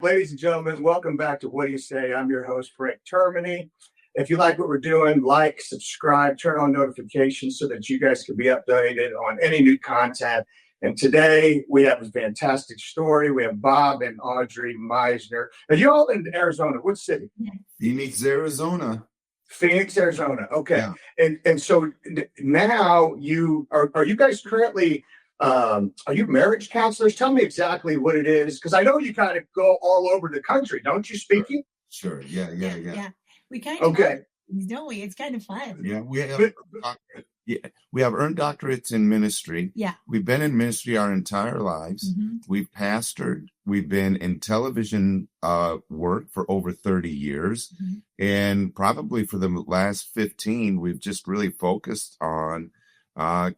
Ladies and gentlemen, welcome back to What Do You Say? I'm your host, Frank Termini. If you like what we're doing, like, subscribe, turn on notifications so that you guys can be updated on any new content. And today we have a fantastic story. We have Bob and Audrey Meisner. Are you all in Arizona? What city? Phoenix, Arizona. Phoenix, Arizona. Okay. Yeah. And so now you are you guys currently are you marriage counselors? Tell me exactly what it is, because I know you kind of go all over the country, don't you? Speaking. Sure. Yeah. We kind of Okay. don't we? It's kind of fun. Yeah, we have earned doctorates in ministry. Yeah. We've been in ministry our entire lives. Mm-hmm. We've pastored. We've been in television work for over 30 years. Mm-hmm. And probably for the last 15, we've just really focused on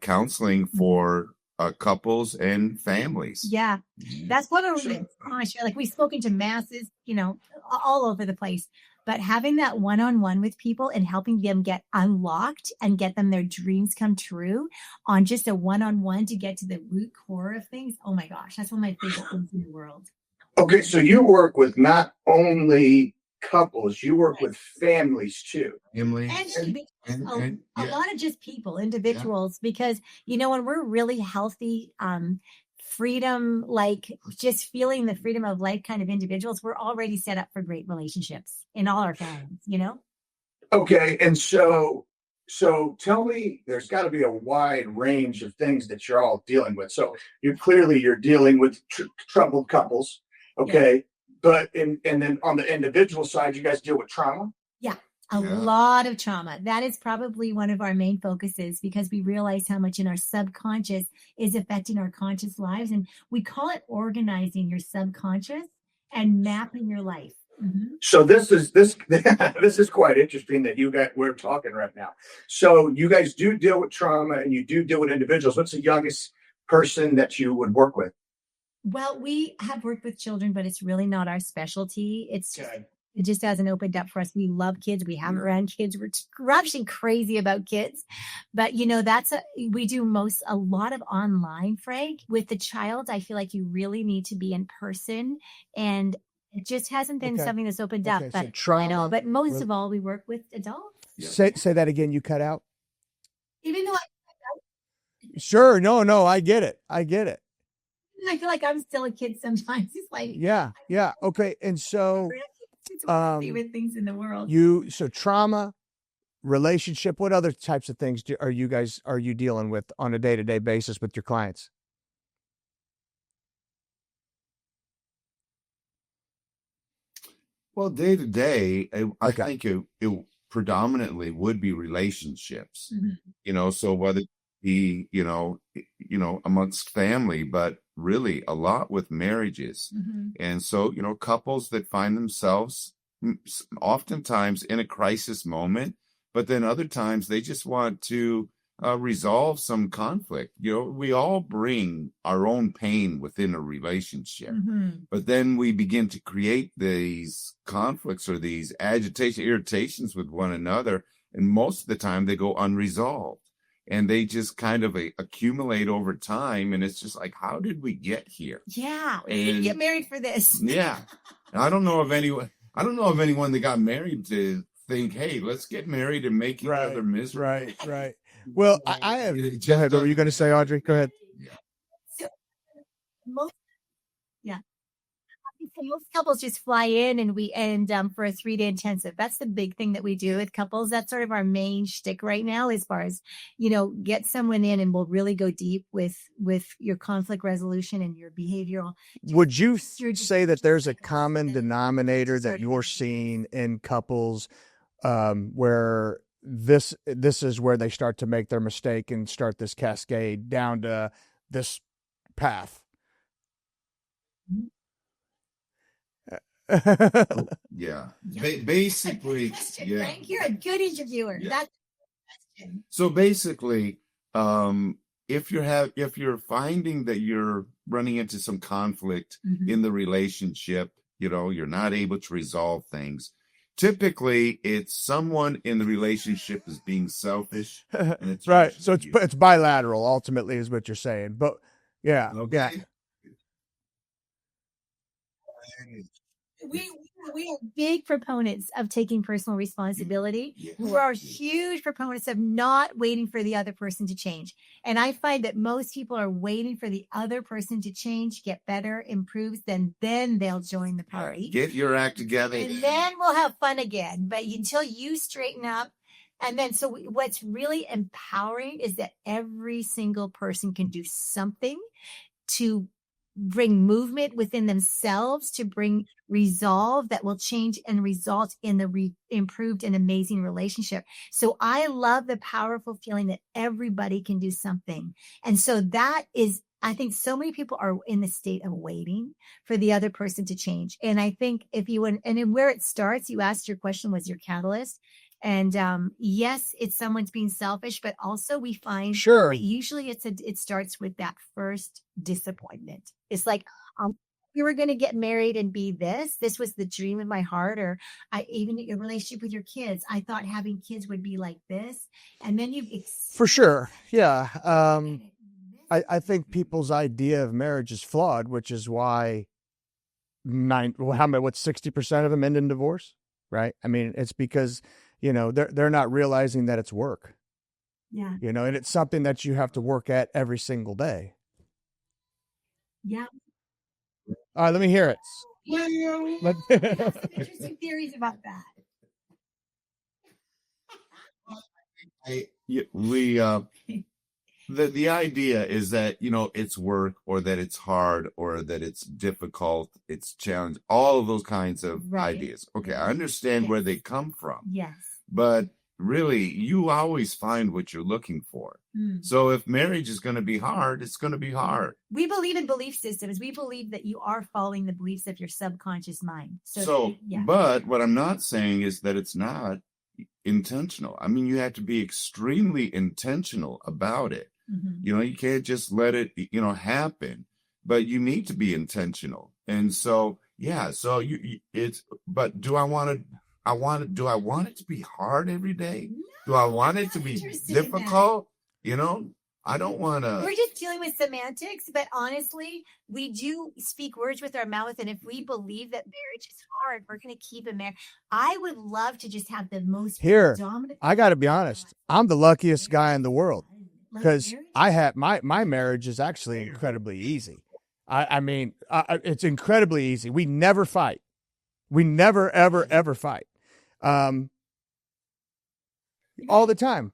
counseling for couples and families. Yeah. That's what we're really sure. Like, we've spoken to masses, all over the place. But having that one-on-one with people and helping them get unlocked and get them their dreams come true on just a one-on-one to get to the root core of things. Oh my gosh, that's one of my favorite things in the world. Okay, so you work with not only couples, you work with families too. Emily. And a lot of just people, individuals, because, when we're really healthy, freedom, like just feeling the freedom of life kind of individuals, we're already set up for great relationships in all our families, Okay, and so tell me, there's got to be a wide range of things that you're all dealing with. So you're dealing with troubled couples, okay? Yeah. But and then on the individual side, you guys deal with trauma. Yeah. A lot of trauma. That is probably one of our main focuses, because we realize how much in our subconscious is affecting our conscious lives. And we call it organizing your subconscious and mapping your life. Mm-hmm. So this is quite interesting that we're talking right now. So you guys do deal with trauma and you do deal with individuals. What's the youngest person that you would work with? Well, we have worked with children, but it's really not our specialty. It just hasn't opened up for us. We love kids. We haven't ran kids. We're actually crazy about kids. But, we do a lot of online, Frank. With the child, I feel like you really need to be in person. And it just hasn't been something that's opened up. But I know. But most of all, we work with adults. Yeah. Say that again. You cut out. Even though Sure. No, I get it. I feel like I'm still a kid sometimes. It's like. Yeah. Okay. And so. It's one of my favorite things in the world. So trauma, relationship, what other types of things are you dealing with on a day-to-day basis with your clients? Well, day to day, I think it predominantly would be relationships, Mm-hmm. So whether it be, amongst family, but really a lot with marriages. Mm-hmm. And so, couples that find themselves oftentimes in a crisis moment, but then other times they just want to resolve some conflict. We all bring our own pain within a relationship, Mm-hmm. but then we begin to create these conflicts or these irritations with one another. And most of the time they go unresolved. And they just kind of accumulate over time. And it's just like, how did we get here? Yeah. We didn't get married for this. Yeah. I don't know of anyone that got married to think, hey, let's get married and make each other miserable. Right. Well, I have. Go ahead. What were you going to say, Audrey? Go ahead. So most couples just fly in and we end for a 3-day intensive. That's the big thing that we do with couples. That's sort of our main shtick right now, as far as, get someone in and we'll really go deep with your conflict resolution and your behavioral. Would you say that there's a common denominator that you're seeing in couples where this is where they start to make their mistake and start this cascade down to this path? Yeah. Basically, Frank, you're a good interviewer. Yeah. That's the question. So basically, if you're finding that you're running into some conflict Mm-hmm. in the relationship, you're not able to resolve things. Typically, it's someone in the relationship is being selfish. And it's right. So it's bilateral. Ultimately, is what you're saying. But yeah, okay. yeah. we are big proponents of taking personal responsibility. Yeah. We are huge proponents of not waiting for the other person to change. And I find that most people are waiting for the other person to change, get better, improves, then they'll join the party. Get your act together. And then we'll have fun again. But until you straighten up, and then what's really empowering is that every single person can do something to bring movement within themselves, to bring resolve that will change and result in the improved and amazing relationship. So I love the powerful feeling that everybody can do something. And so that is, I think so many people are in the state of waiting for the other person to change. And I think and where it starts, you asked, your question was your catalyst. And yes, it's someone's being selfish, but also we find Sure. usually it starts with that first disappointment. It's like, we were going to get married and be this. This was the dream in my heart. Or even your relationship with your kids. I thought having kids would be like this. And then for sure. Yeah. I think people's idea of marriage is flawed, which is why 60% of them end in divorce, right? I mean, it's because, they're not realizing that it's work. Yeah. And it's something that you have to work at every single day. Yeah. All right, let me hear it. Some interesting theories about that. The idea is that, it's work, or that it's hard, or that it's difficult, it's challenge, all of those kinds of ideas. Okay, I understand where they come from. Yes. But really, you always find what you're looking for. So if marriage is going to be hard, it's going to be hard. We believe in belief systems. We believe that you are following the beliefs of your subconscious mind. But what I'm not saying is that it's not intentional. I mean, you have to be extremely intentional about it. Mm-hmm. You can't just let it, happen, but you need to be intentional. And so, but do I want it to be hard every day? No, do I want it to be difficult? I don't want to. We're just dealing with semantics, but honestly, we do speak words with our mouth. And if we believe that marriage is hard, we're going to keep it married. I would love to just have the most dominant. I got to be honest. I'm the luckiest guy in the world because I have my marriage is actually incredibly easy. I mean, it's incredibly easy. We never fight. We never, ever, ever fight. All the time.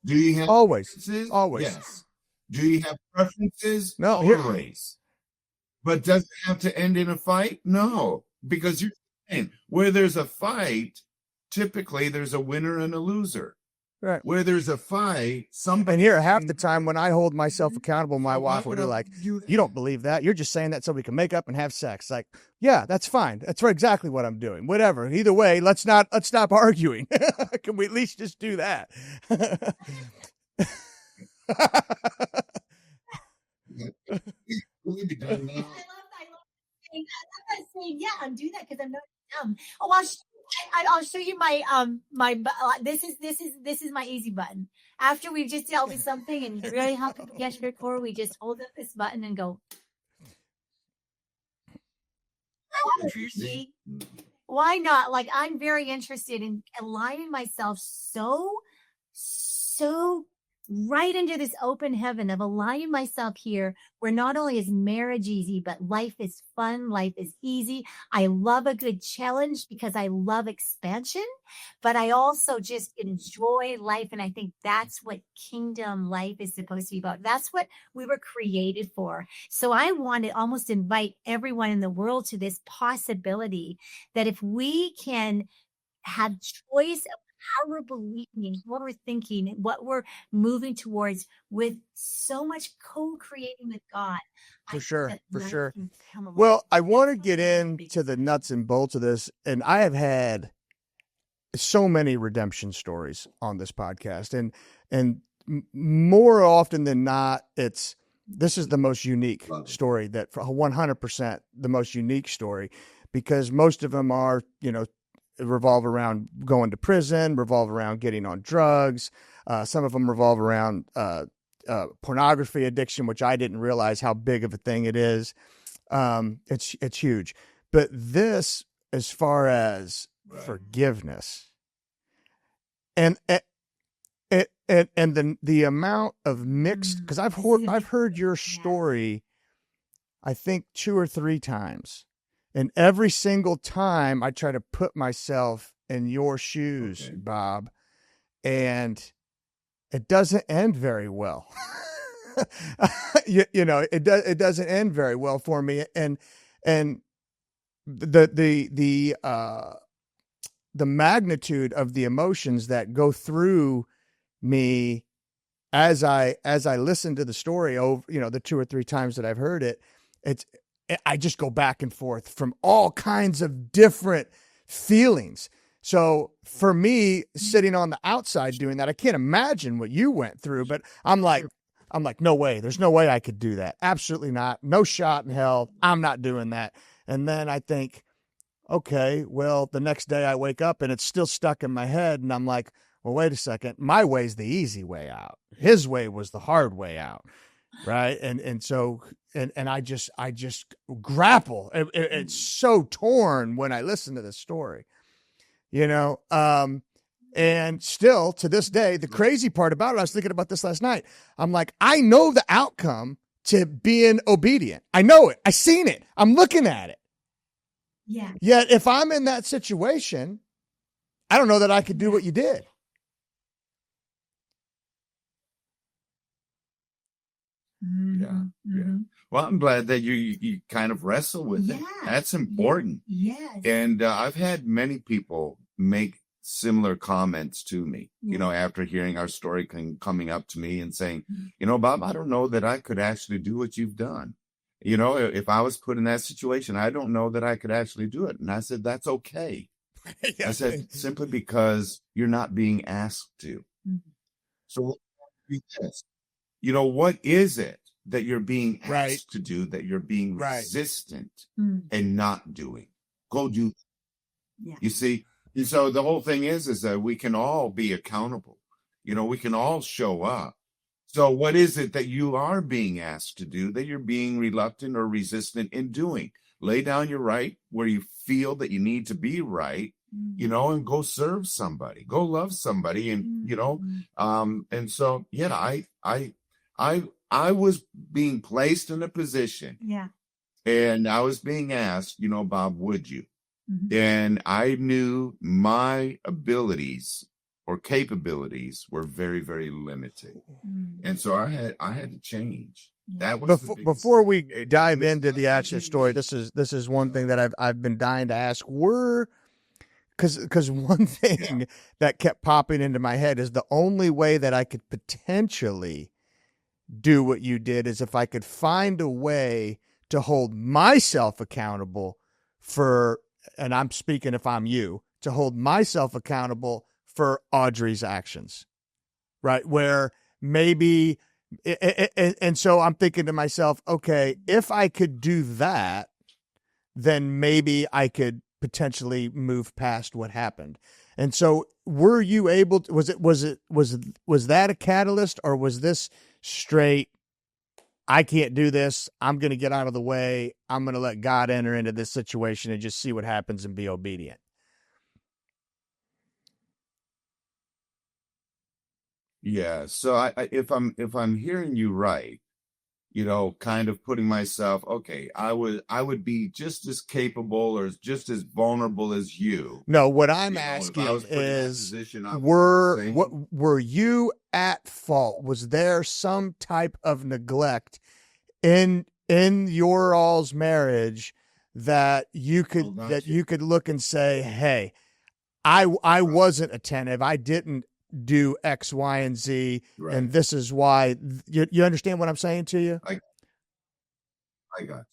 Do you have always? Yes. Do you have preferences? No. Always. But does it have to end in a fight? No. Because you're saying where there's a fight, typically there's a winner and a loser. Right. Where there's a fight, somebody. And here, half the time when I hold myself accountable, my wife will be like, "You don't believe that? You're just saying that so we can make up and have sex." Like, yeah, that's fine. That's exactly what I'm doing. Whatever. Either way, let's stop arguing. Can we at least just do that? Yeah, I'm doing that because I'm not dumb. Oh, I'll show you my this is my easy button. After we've just dealt with something and really helped with gesture core, we just hold up this button and go. Why not? Like, I'm very interested in aligning myself so right into this open heaven of aligning myself here, where not only is marriage easy, but life is fun, life is easy. I love a good challenge because I love expansion, but I also just enjoy life. And I think that's what kingdom life is supposed to be about. That's what we were created for. So I want to almost invite everyone in the world to this possibility that if we can have choice of how we're believing, what we're thinking, what we're moving towards with so much co-creating with God. For sure. Well, I want to get into the nuts and bolts of this. And I have had so many redemption stories on this podcast. And more often than not, this is the most unique story, that for 100% the most unique story, because most of them are, revolve around going to prison, revolve around getting on drugs. Some of them revolve around pornography addiction, which I didn't realize how big of a thing it is. It's huge. But this, as far as forgiveness and the amount of mixed, because I've heard your story, I think 2 or 3 times, and every single time I try to put myself in your shoes, Bob, and it doesn't end very well. you know, it doesn't end very well for me, and the magnitude of the emotions that go through me as I listen to the story over, you know, the 2 or 3 times that I've heard it, I just go back and forth from all kinds of different feelings. So for me, sitting on the outside doing that, I can't imagine what you went through, but I'm like, no way. There's no way I could do that. Absolutely not. No shot in hell. I'm not doing that. And then I think, okay, well, the next day I wake up and it's still stuck in my head. And I'm like, well, wait a second. My way's the easy way out. His way was the hard way out. Right. And so, and I just grapple. It's so torn when I listen to this story, you know? And still to this day, the crazy part about it, I was thinking about this last night. I'm like, I know the outcome to being obedient. I know it. I seen it. I'm looking at it. Yeah. Yet if I'm in that situation, I don't know that I could do what you did. Yeah. Well, I'm glad that you kind of wrestle with it. That's important. Yes. And I've had many people make similar comments to me, you know, after hearing our story coming up to me and saying, you know, Bob, I don't know that I could actually do what you've done. You know, if I was put in that situation, I don't know that I could actually do it. And I said, that's okay. I said, simply because you're not being asked to. So yes. You know, what is it that you're being asked to do, that you're being resistant and not doing? Go do. You see? And so the whole thing is that we can all be accountable. You know, we can all show up. So what is it that you are being asked to do that you're being reluctant or resistant in doing? Lay down your right where you feel that you need to be right, you know, and go serve somebody, go love somebody. And, you know, and so, yeah, I was being placed in a position and I was being asked, you know, Bob, would you? And I knew my abilities or capabilities were very, very limited. And so I had to change. That was before we dive into the actual story. This is one thing that I've been dying to ask. Because one thing that kept popping into my head is the only way that I could potentially do what you did is if I could find a way to hold myself accountable for, and I'm speaking if I'm you, to hold myself accountable for Audrey's actions, right? Where maybe, and so I'm thinking to myself, okay, if I could do that, then maybe I could potentially move past what happened. And so were you able to, was that a catalyst, or was this straight, I can't do this, I'm going to get out of the way, I'm going to let God enter into this situation and just see what happens and be obedient? Yeah. So if I'm hearing you right, you know, kind of putting myself, okay, I would be just as capable or just as vulnerable as you. No, what I'm asking is, were you at fault? Was there some type of neglect in your all's marriage that you could look and say, hey, I wasn't attentive, I didn't do X, Y, and Z, and this is why. You understand what I'm saying to you? I got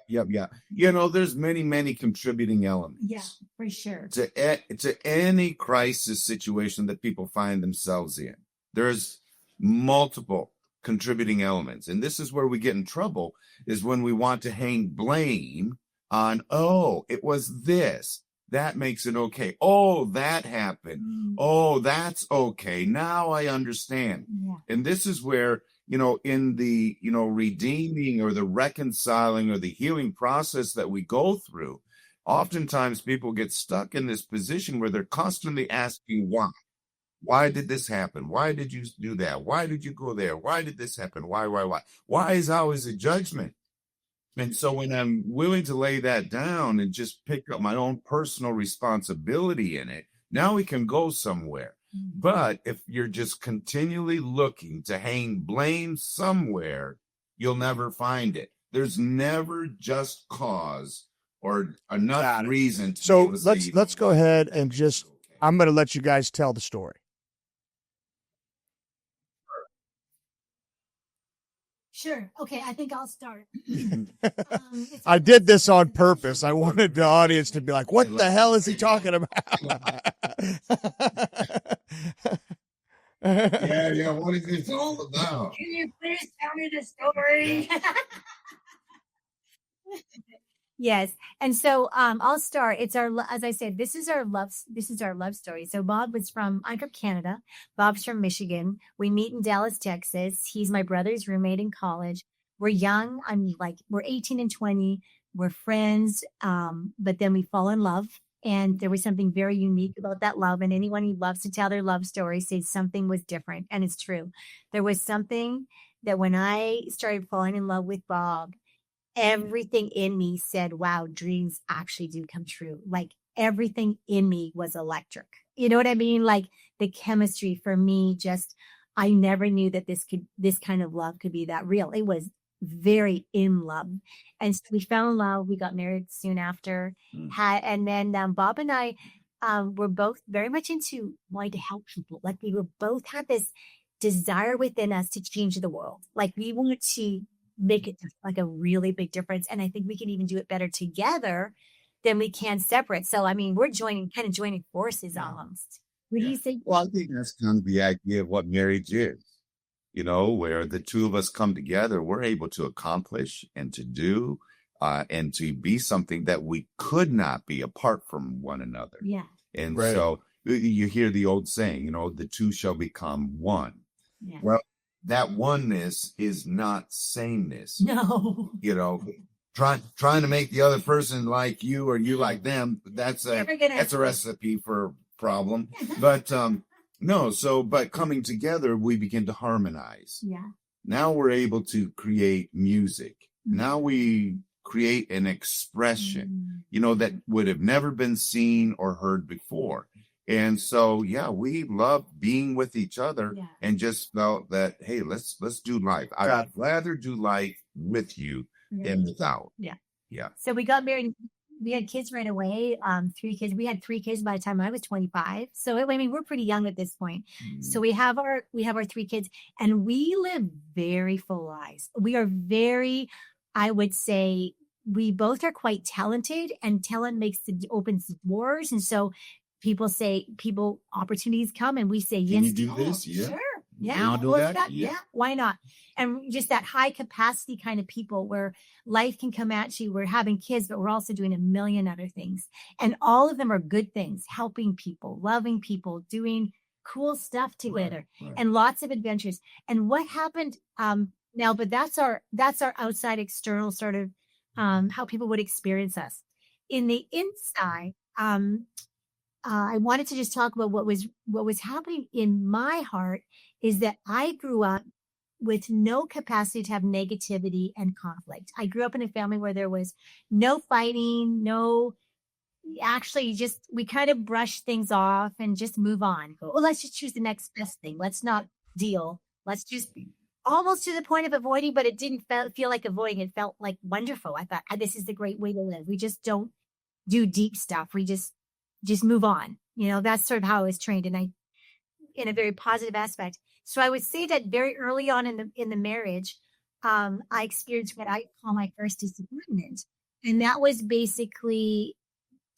you. Yep. You know, there's many contributing elements. Yeah, for sure. To any crisis situation that people find themselves in, there's multiple contributing elements. And this is where we get in trouble, is when we want to hang blame on, oh, it was this. That makes it okay. Oh, that happened. Oh, that's okay. Now I understand. And this is where in the, redeeming or the reconciling or the healing process that we go through, oftentimes people get stuck in this position where they're constantly asking why. Why did this happen? Why did you do that? Why did you go there? Why did this happen? Why? Why is always a judgment? And so when I'm willing to lay that down and just pick up my own personal responsibility in it, now we can go somewhere. But if you're just continually looking to hang blame somewhere, you'll never find it. There's never just cause or enough reason. So let's go ahead and just, I'm going to let you guys tell the story. Sure. Okay. I think I'll start. I did this on purpose. I wanted the audience to be like, what the hell is he talking about? Yeah. What is this all about? Can you please tell me the story? Yes. And so I'll start. It's as I said, this is our love story. So I'm from Canada. Bob's from Michigan. We meet in Dallas, Texas. He's my brother's roommate in college. We're young. We're 18 and 20. We're friends. But then we fall in love. And there was something very unique about that love. And anyone who loves to tell their love story says something was different. And it's true. There was something that when I started falling in love with Bob, everything in me said, wow, dreams actually do come true. Like everything in me was electric. You know what I mean? Like the chemistry for me, I never knew that this kind of love could be that real. It was very in love. And so we fell in love. We got married soon after. And then Bob and I were both very much into wanting to help people. Like we were both had this desire within us to change the world. Like we wanted to make it like a really big difference. And I think we can even do it better together than we can separate. So, I mean, we're joining forces almost. What do you think? Well, I think that's kind of the idea of what marriage is, where the two of us come together, we're able to accomplish and to do and to be something that we could not be apart from one another. Yeah. And so you hear the old saying, the two shall become one. Yeah. Well, that oneness is not sameness. No. Trying to make the other person like you or you like them, that's a recipe for problem. But but coming together, we begin to harmonize. Yeah. Now we're able to create music. Now we create an expression, that would have never been seen or heard before. And so, we love being with each other and just felt that, hey, let's do life. I'd rather do life with you than without. Yeah. Yeah. So we got married. We had kids right away. 3 kids. We had 3 kids by the time I was 25. So I mean, we're pretty young at this point. So we have our 3 kids, and we live very full lives. We are very, I would say, we both are quite talented, and talent opens doors. And so opportunities come, and we say yes. Can you do this? Yeah. Sure. Yeah. I'll do that. Yeah. Why not? And just that high capacity kind of people where life can come at you. We're having kids, but we're also doing a million other things. And all of them are good things, helping people, loving people, doing cool stuff together, and lots of adventures. And what happened now, but that's our outside external sort of how people would experience us. In the inside, I wanted to just talk about what was happening in my heart is that I grew up with no capacity to have negativity and conflict. I grew up in a family where there was no fighting, we kind of brush things off and just move on. Go, well, let's just choose the next best thing. Let's not deal. Let's just almost to the point of avoiding, but it didn't feel like avoiding. It felt like wonderful. I thought, this is the great way to live. We just don't do deep stuff. We just move on. That's sort of how I was trained, and in a very positive aspect. So I would say that very early on in the marriage, I experienced what I call my first disappointment. And that was basically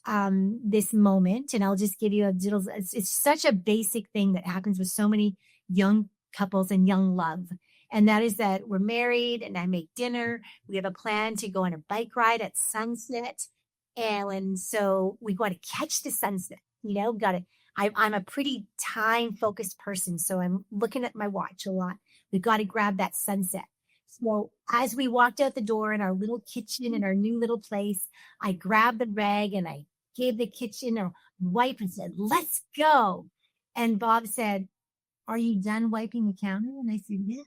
this moment. And I'll just give you it's such a basic thing that happens with so many young couples and young love. And that is that we're married, and I make dinner. We have a plan to go on a bike ride at sunset. And so we got to catch the sunset, I'm a pretty time focused person. So I'm looking at my watch a lot. We've got to grab that sunset. So as we walked out the door in our little kitchen in our new little place, I grabbed the rag and I gave the kitchen a wipe and said, let's go. And Bob said, are you done wiping the counter? And I said, yeah.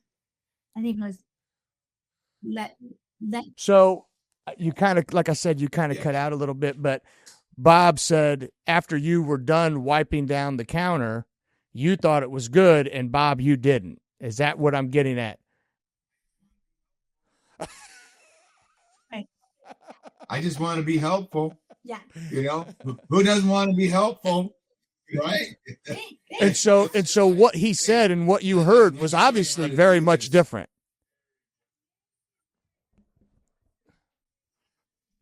And he goes, let. So you kind of, like I said, you kind of cut out a little bit, but Bob said after you were done wiping down the counter, you thought it was good, and Bob, you didn't. Is that what I'm getting at? Right. I just want to be helpful. Yeah. You know, who doesn't want to be helpful? Right. And so what he said and what you heard was obviously very much different.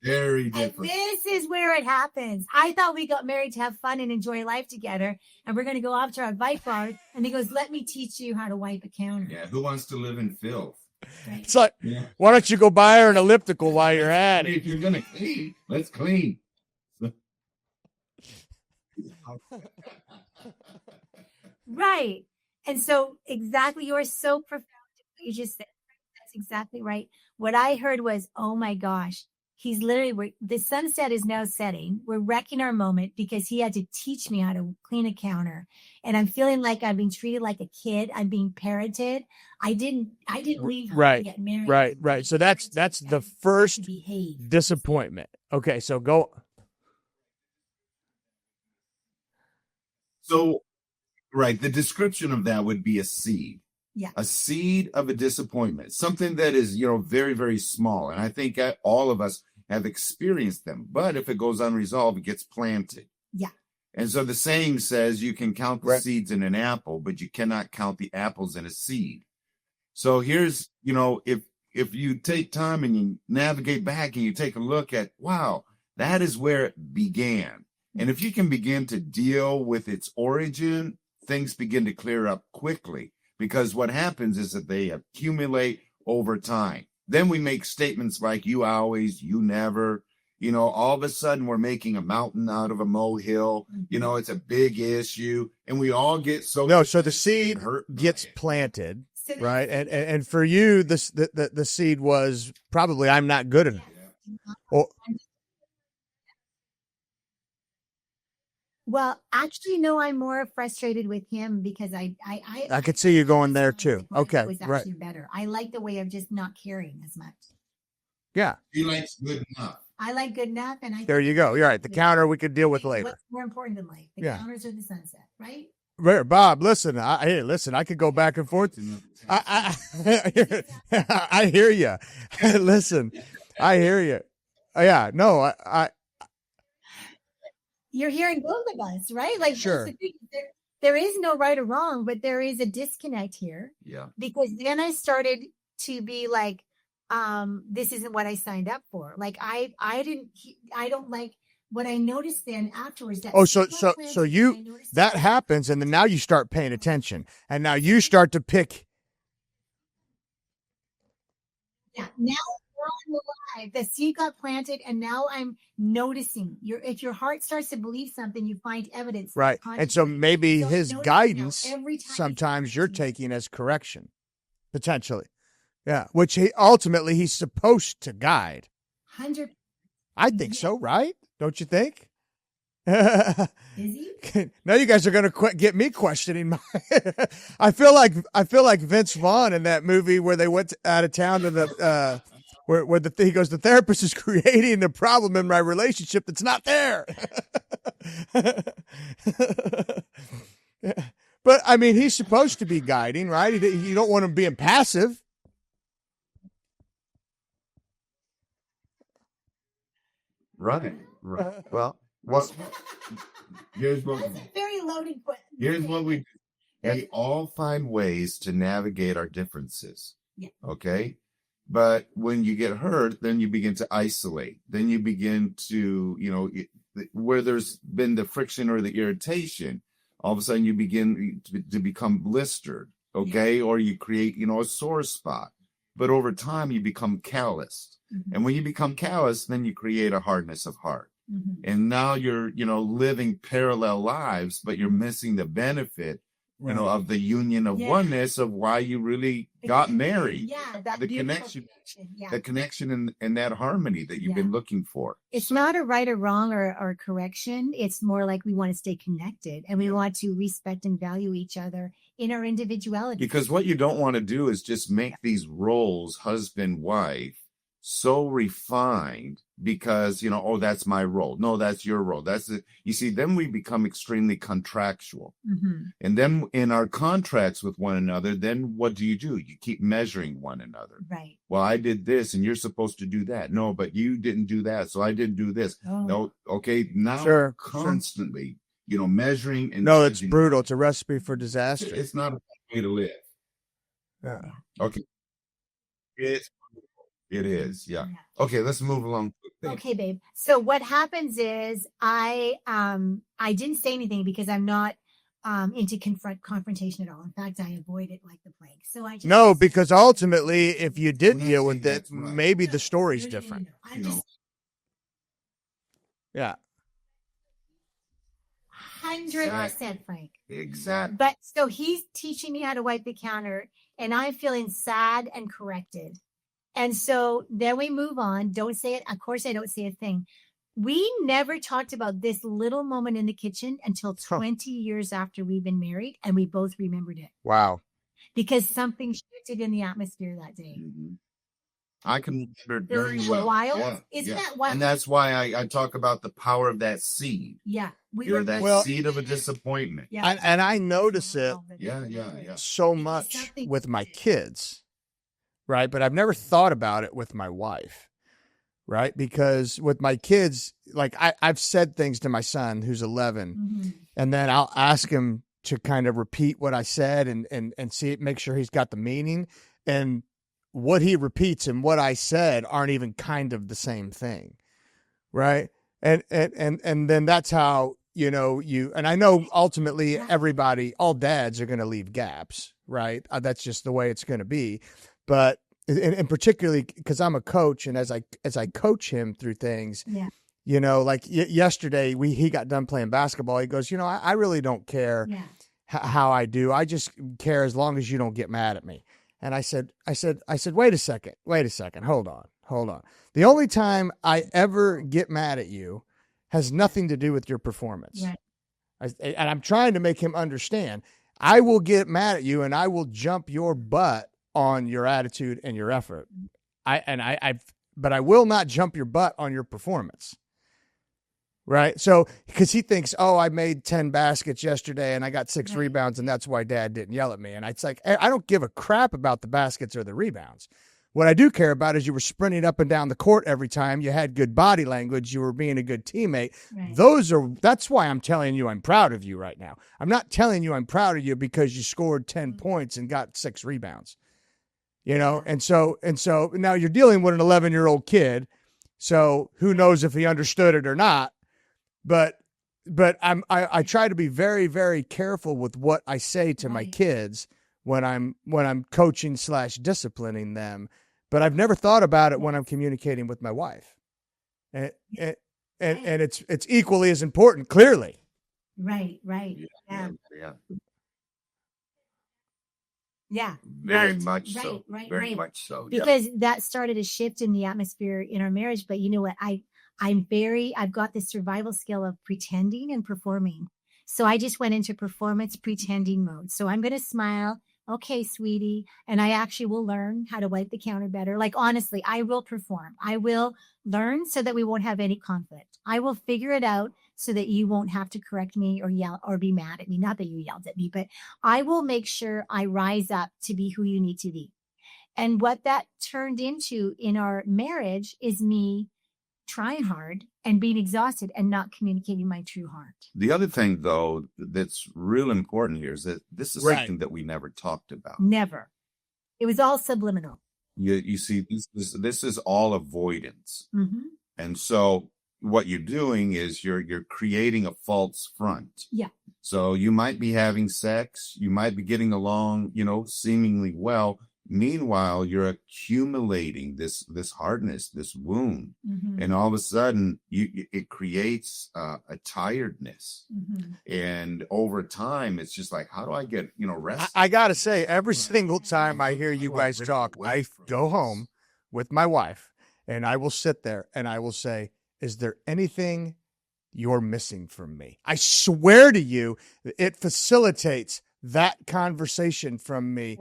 Very And different. this is where it happens. I thought we got married to have fun and enjoy life together, and we're going to go off to our bike bar. And he goes, let me teach you how to wipe a counter. Yeah, who wants to live in filth? Right. It's like, why don't you go buy her an elliptical while you're at it? If you're gonna clean, let's clean. Right. And so exactly, you're so profound. You just said, that's exactly right. What I heard was, oh my gosh, he's literally, the sunset is now setting. We're wrecking our moment because he had to teach me how to clean a counter. And I'm feeling like I'm being treated like a kid. I'm being parented. I didn't leave home Right, to get married. Right. So that's the first behave. disappointment. Okay, so go. So, right, the description of that would be a seed. Yeah. A seed of a disappointment, something that is, very, very small. And I think all of us have experienced them. But if it goes unresolved, it gets planted. Yeah. And so the saying says you can count the Right. seeds in an apple, but you cannot count the apples in a seed. So here's, if you take time and you navigate back and you take a look at, wow, that is where it began. And if you can begin to deal with its origin, things begin to clear up quickly, because what happens is that they accumulate over time. Then we make statements like, you always, you never, all of a sudden we're making a mountain out of a molehill. It's a big issue, and we all get so the seed gets planted, right? And for you, the seed was probably, I'm not good enough. Or, Well, actually, no, I'm more frustrated with him because I could see you going there too. Okay, it was right. actually better. I like the way of just not caring as much. Yeah. He likes good enough. I like good enough, and There you go. You're right. The counter we could deal with later. What's more important than life? The counters or the sunset, right? Bob, listen. I could go back and forth. I hear you. Listen, I hear you. Yeah. No, You're hearing both of us, right? Like, sure. There is no right or wrong, but there is a disconnect here. Yeah. Because then I started to be like, this isn't what I signed up for. Like, I don't like what I noticed then afterwards. That that happens, and then now you start paying attention, and now you start to pick. Yeah. Now I'm alive. The seed got planted, and now I'm noticing. If your heart starts to believe something, you find evidence. Right. And so maybe his guidance sometimes you're taking as correction, potentially. Yeah. Which he's supposed to guide. 100%. I think so, right? Don't you think? Is he? Now you guys are going to get me questioning my. I feel like Vince Vaughn in that movie where they went out of town to the where he goes, the therapist is creating the problem in my relationship that's not there. But I mean, he's supposed to be guiding, right? You don't want him being passive. Right. Well, here's what. That's a very loaded question. Here's what we all find ways to navigate our differences. Yeah. Okay. But when you get hurt, then you begin to isolate. Then you begin to, where there's been the friction or the irritation, all of a sudden you begin to become blistered. Okay. Yeah. Or you create, a sore spot. But over time, you become calloused. Mm-hmm. And when you become calloused, then you create a hardness of heart. Mm-hmm. And now you're, living parallel lives, but you're missing the benefit you know, of the union of oneness of why you really got married. Yeah, that The beautiful connection, Yeah. the connection and that harmony that you've been looking for. It's not a right or wrong or correction. It's more like we want to stay connected and we want to respect and value each other in our individuality. Because what you don't want to do is just make these roles, husband, wife, so refined because, you know, oh, that's my role. No, that's your role. That's it. You see, then we become extremely contractual. Mm-hmm. And then in our contracts with one another, then what do? You keep measuring one another. Right. Well, I did this and you're supposed to do that. No, but you didn't do that. So I didn't do this. Oh. No. Okay. Now Sure. constantly, you know, measuring and No, it's judging. brutal. It's a recipe for disaster. It's not a way to live. Yeah. Okay. It is. Yeah. Okay. Let's move along. Okay, babe. So what happens is I didn't say anything because I'm not into confrontation at all. In fact, I avoid it like the plague. So I just No, because ultimately, if you did Well, deal with it, that's right. maybe the story's No. different. I You just know. Yeah. 100%, Frank. Exactly. But so he's teaching me how to wipe the counter, and I'm feeling sad and corrected. And so then we move on. Don't say it. Of course, I don't say a thing. We never talked about this little moment in the kitchen until 20 years after we've been married, and we both remembered it Wow. because something shifted in the atmosphere that day. Mm-hmm. I can remember it Isn't very well. wild? Yeah, Isn't yeah. that wild? And that's why I talk about the power of that seed. Yeah. You're that Well- seed of a disappointment. Yeah. And I notice it Yeah. so much with my kids, right? But I've never thought about it with my wife, right? Because with my kids, like I've said things to my son who's 11, Mhm. and then I'll ask him to kind of repeat what I said and see it, make sure he's got the meaning. And what he repeats and what I said aren't even kind of the same thing, right? And then that's how, you know, and I know ultimately everybody, all dads are going to leave gaps, right? That's just the way it's going to be. But and particularly because I'm a coach, and as I coach him through things, Yeah. you know, like yesterday he got done playing basketball. He goes, you know, I really don't care Yeah. how I do. I just care as long as you don't get mad at me. And I said, wait a second. Hold on. The only time I ever get mad at you has nothing to do with your performance. Right. And I'm trying to make him understand. I will get mad at you and I will jump your butt on your attitude and your effort. But I will not jump your butt on your performance. Right. So, because he thinks, oh, I made 10 baskets yesterday and I got 6 rebounds and that's why dad didn't yell at me. And it's like, I don't give a crap about the baskets or the rebounds. What I do care about is you were sprinting up and down the court every time. You had good body language. You were being a good teammate. Right. That's why I'm telling you I'm proud of you right now. I'm not telling you I'm proud of you because you scored 10 points and got 6 rebounds. You know, and so now you're dealing with an 11-year-old kid. So who knows if he understood it or not. But I try to be very, very careful with what I say to my kids when I'm coaching / disciplining them. But I've never thought about it when I'm communicating with my wife, and it's equally as important. Clearly, Right. Yeah. Very much so. Right. Very much so. Yeah. Because that started a shift in the atmosphere in our marriage. But you know what? I've got this survival skill of pretending and performing. So I just went into performance pretending mode. So I'm going to smile. Okay, sweetie. And I actually will learn how to wipe the counter better. Like, honestly, I will perform. I will learn so that we won't have any conflict. I will figure it out so that you won't have to correct me or yell or be mad at me. Not that you yelled at me, but I will make sure I rise up to be who you need to be. And what that turned into in our marriage is me trying hard and being exhausted and not communicating my true heart. The other thing, though, that's real important here is that this is something that we never talked about. Never. It was all subliminal. You see, this is all avoidance. Mm-hmm. And so what you're doing is you're creating a false front. Yeah. So you might be having sex, you might be getting along, you know, seemingly well, Meanwhile, you're accumulating this hardness, this wound, Mhm. and all of a sudden, it creates a tiredness, Mhm. and over time, it's just like, how do I get rest? I gotta say, every single time I hear you guys talk, I go home with my wife and I will sit there and I will say, is there anything you're missing from me? I swear to you, it facilitates that conversation from me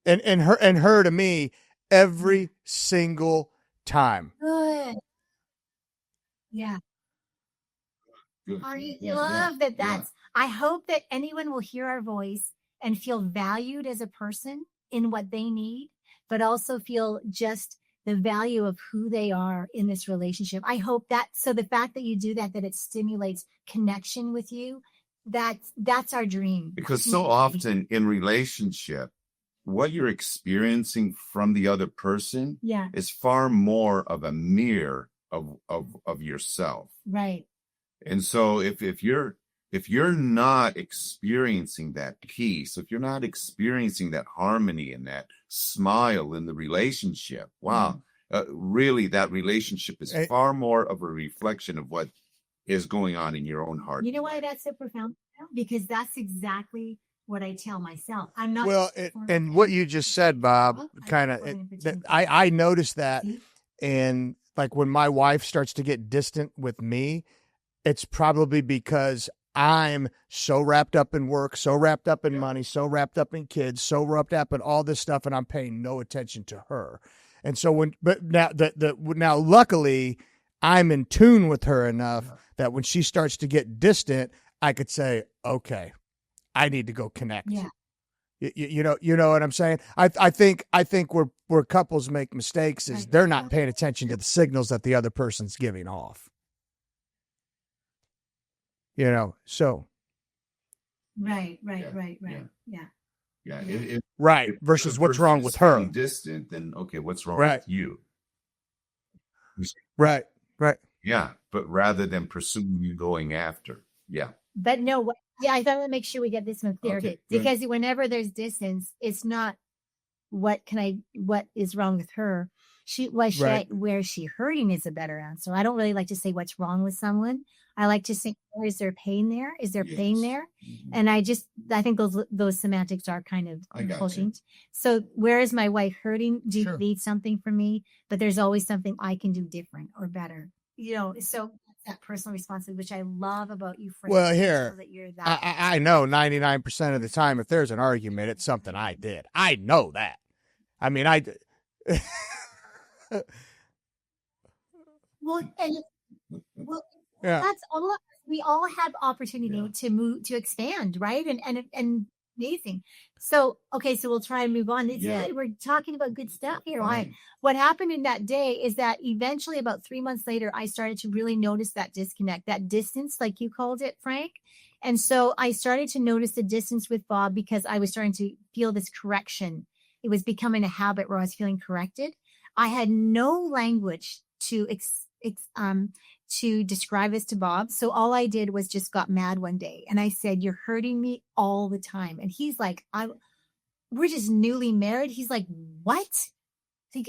and her to me every single time. Good. Yeah. Good. I Yeah, love that. yeah. I hope that anyone will hear our voice and feel valued as a person in what they need, but also feel just the value of who they are in this relationship. I hope that, so the fact that you do that, that it stimulates connection with you, that's our dream. Because so often in relationship, what you're experiencing from the other person Yeah, is far more of a mirror of yourself. right. And so if you're not experiencing that peace, if you're not experiencing that harmony and that smile in the relationship, wow, really that relationship is far more of a reflection of what is going on in your own heart. You know why that's so profound? Because that's exactly what I tell myself. I'm not. Well, and what you just said, Bob, kind of, I noticed that. And like when my wife starts to get distant with me, it's probably because I'm so wrapped up in work, so wrapped up in money, so wrapped up in kids, so wrapped up in all this stuff, and I'm paying no attention to her. And so now luckily I'm in tune with her enough that when she starts to get distant, I could say, okay, I need to go connect. Yeah. You know what I'm saying? I think where couples make mistakes is they're not paying attention to the signals that the other person's giving off. So. Right. Yeah. Right. Versus what's wrong with her. Distant, then okay, what's wrong Right. with you? Right. Yeah, but rather than pursuing you going after. Yeah. But no, I thought I'd make sure we get this one clear, Okay, because whenever there's distance, it's not what is wrong with her. Where is she hurting is a better answer. I don't really like to say what's wrong with someone. I like to say, is there pain there? Is there pain there? Mm-hmm. And I think those semantics are kind of pushing. So where is my wife hurting? Do you need something from me? But there's always something I can do different or better. So that personal responsibility, which I love about you, Frank. Well, here, so that you're that. I know 99% of the time, if there's an argument, it's something I did. I know that. I mean, That's all. We all have opportunity to move, to expand, right? And amazing. So, okay, so we'll try and move on. It's good. We're talking about good stuff here. What happened in that day is that eventually, about 3 months later, I started to really notice that disconnect, that distance, like you called it, Frank. And so I started to notice the distance with Bob because I was starting to feel this correction. It was becoming a habit where I was feeling corrected. I had no language to describe this to Bob. So all I did was just got mad one day and I said, "You're hurting me all the time." And he's like, we're just newly married. He's like, "What?"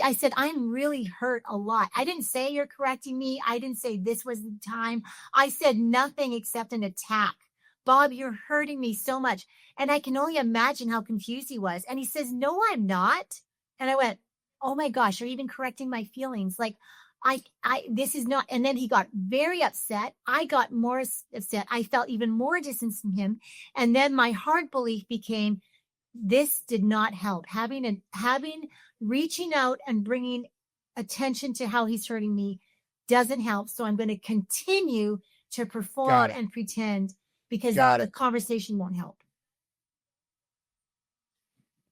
I said, "I'm really hurt a lot." I didn't say you're correcting me. I didn't say this was the time. I said nothing except an attack. "Bob, you're hurting me so much." And I can only imagine how confused he was. And he says, "No, I'm not." And I went, "Oh my gosh, you're even correcting my feelings. Like, this is not." And then he got very upset. I got more upset. I felt even more distance from him. And then my hard belief became, this did not help. Reaching out and bringing attention to how he's hurting me doesn't help. So I'm going to continue to perform and pretend, because the conversation won't help.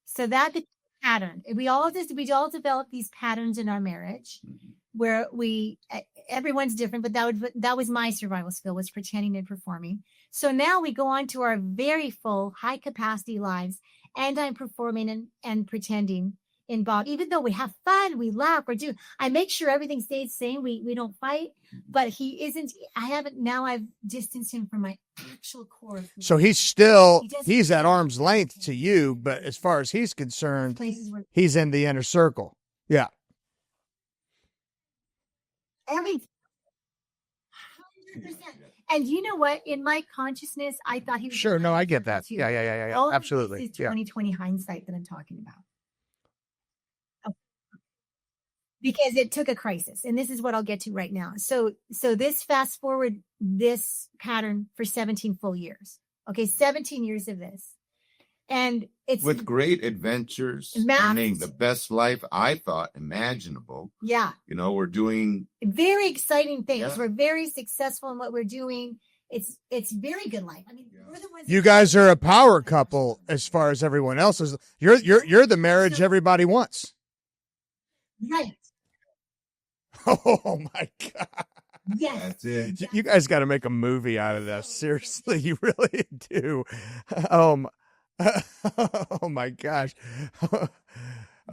So that's the pattern. We all develop these patterns in our marriage where everyone's different, but that was my survival skill, was pretending and performing. So now we go on to our very full, high capacity lives, and I'm performing and pretending in Bob, even though we have fun, we laugh, I make sure everything stays the same. We don't fight, but he isn't, I've distanced him from my actual core. So he's at arm's length to you, but as far as he's concerned, he's in the inner circle. Yeah. Every 100%. And you know what? In my consciousness, I thought he was sure. No, I get that. too. Yeah. All Absolutely. This is 2020 hindsight that I'm talking about. Because it took a crisis, and this is what I'll get to right now. So this fast forward this pattern for 17 full years. Okay, 17 years of this, and it's with great adventures, earning the best life I thought imaginable. Yeah, we're doing very exciting things. Yeah. We're very successful in what we're doing. It's very good life. I mean, we're the ones. You guys are a power couple as far as everyone else is. You're the marriage everybody wants. Right. Oh my God. Yes. That's it. You guys got to make a movie out of this. Seriously, you really do. Oh my gosh.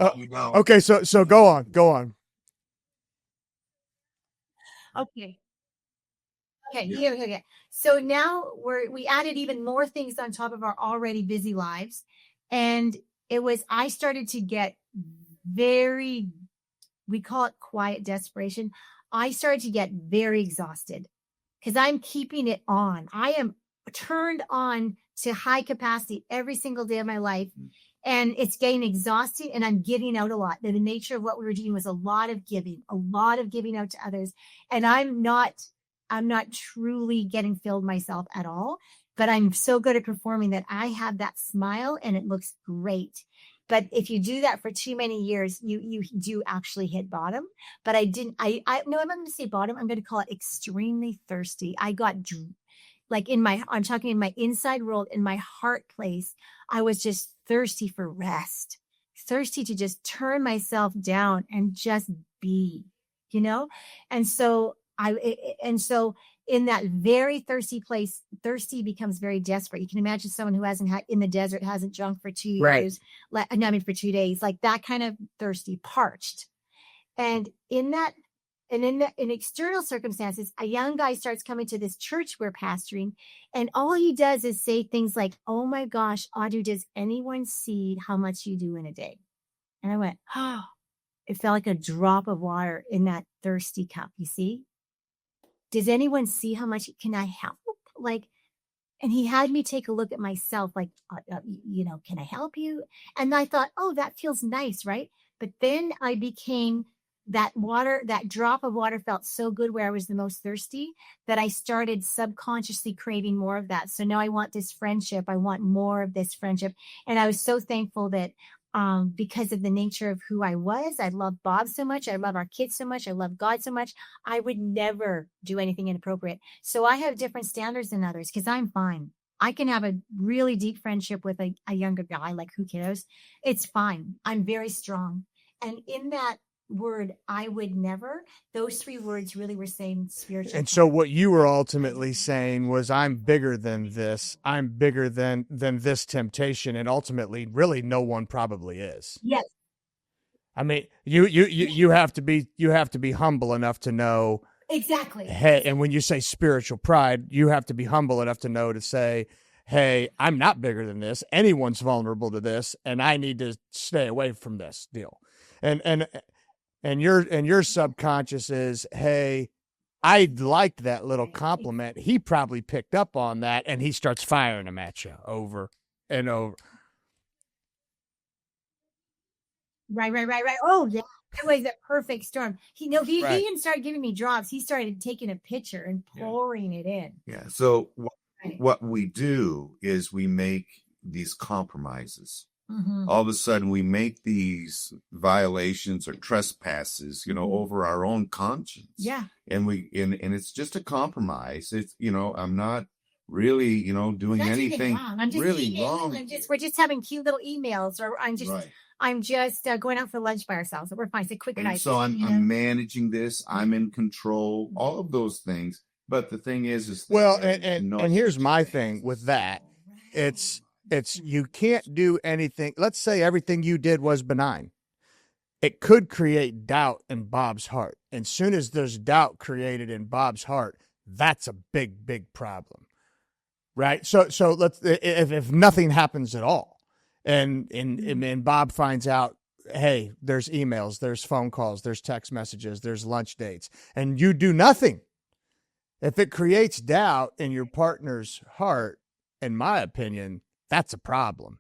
Okay, so go on. Okay. So now we added even more things on top of our already busy lives, and I started to get very, we call it quiet desperation. I started to get very exhausted because I'm keeping it on. I am turned on to high capacity every single day of my life, and it's getting exhausting, and I'm giving out a lot. The nature of what we were doing was a lot of giving out to others, and I'm not truly getting filled myself at all, but I'm so good at performing that I have that smile and it looks great. But if you do that for too many years, you do actually hit bottom. But I'm not going to say bottom. I'm going to call it extremely thirsty. I got like I'm talking in my inside world, in my heart place. I was just thirsty for rest, thirsty to just turn myself down and just be, And so in that very thirsty place, thirsty becomes very desperate. You can imagine someone who in the desert hasn't drunk for 2 years, for 2 days, like that kind of thirsty, parched. And in external circumstances, a young guy starts coming to this church we're pastoring, and all he does is say things like, "Oh my gosh, Audrey, does anyone see how much you do in a day?" And I went, "Oh," it felt like a drop of water in that thirsty cup. You see? Does anyone see how much can I help? And he had me take a look at myself, can I help you? And I thought, oh, that feels nice, right? But then I became that drop of water felt so good where I was the most thirsty that I started subconsciously craving more of that. So now I want this friendship. I want more of this friendship. And I was so thankful that because of the nature of who I was, I love Bob so much. I love our kids so much. I love God so much. I would never do anything inappropriate. So I have different standards than others because I'm fine. I can have a really deep friendship with a younger guy, like who cares? It's fine. I'm very strong. And in that word, I would never, those 3 words really were saying spiritual. And so what you were ultimately saying was, I'm bigger than this. I'm bigger than this temptation. And ultimately, really, no one probably is. Yes. I mean, you have to be humble enough to know. Exactly. Hey, and when you say spiritual pride, you have to be humble enough to know to say, hey, I'm not bigger than this. Anyone's vulnerable to this, and I need to stay away from this deal. And your subconscious is, hey, I liked that little compliment. He probably picked up on that, and he starts firing them at you over and over. Right. Oh, yeah. It was a perfect storm. He didn't start giving me drops. He started taking a picture and pouring it in. Yeah. So what we do is we make these compromises. Mm-hmm. All of a sudden we make these violations or trespasses, over our own conscience. Yeah. And it's just a compromise. It's, I'm not really, doing anything wrong. I'm just really wrong. We're just having cute little emails, or I'm just going out for lunch by ourselves. We're fine. It's a quick night. So I'm managing this. I'm in control, all of those things. But the thing is well, and here's my thing with that. It's you can't do anything. Let's say everything you did was benign. it could create doubt in Bob's heart. And soon as there's doubt created in Bob's heart, that's a big, big problem. Right. So let's, if nothing happens at all and Bob finds out, hey, there's emails, there's phone calls, there's text messages, there's lunch dates, and you do nothing. If it creates doubt in your partner's heart, in my opinion, that's a problem.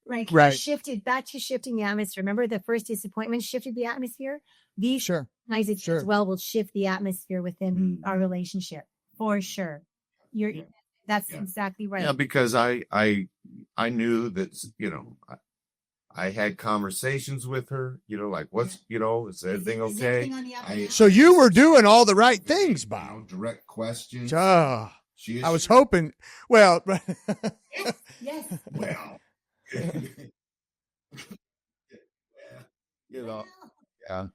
Right. Shifted back to shifting the atmosphere. Remember the first disappointment shifted the atmosphere? These nice as well will shift the atmosphere within our relationship for sure. That's exactly right. Yeah, because I knew that, you know, I had conversations with her, you know, like, what's, you know, is everything okay? So you were doing all the right things, Bob. You know, direct questions. I was hoping, well. Yes. Well. You know, yeah.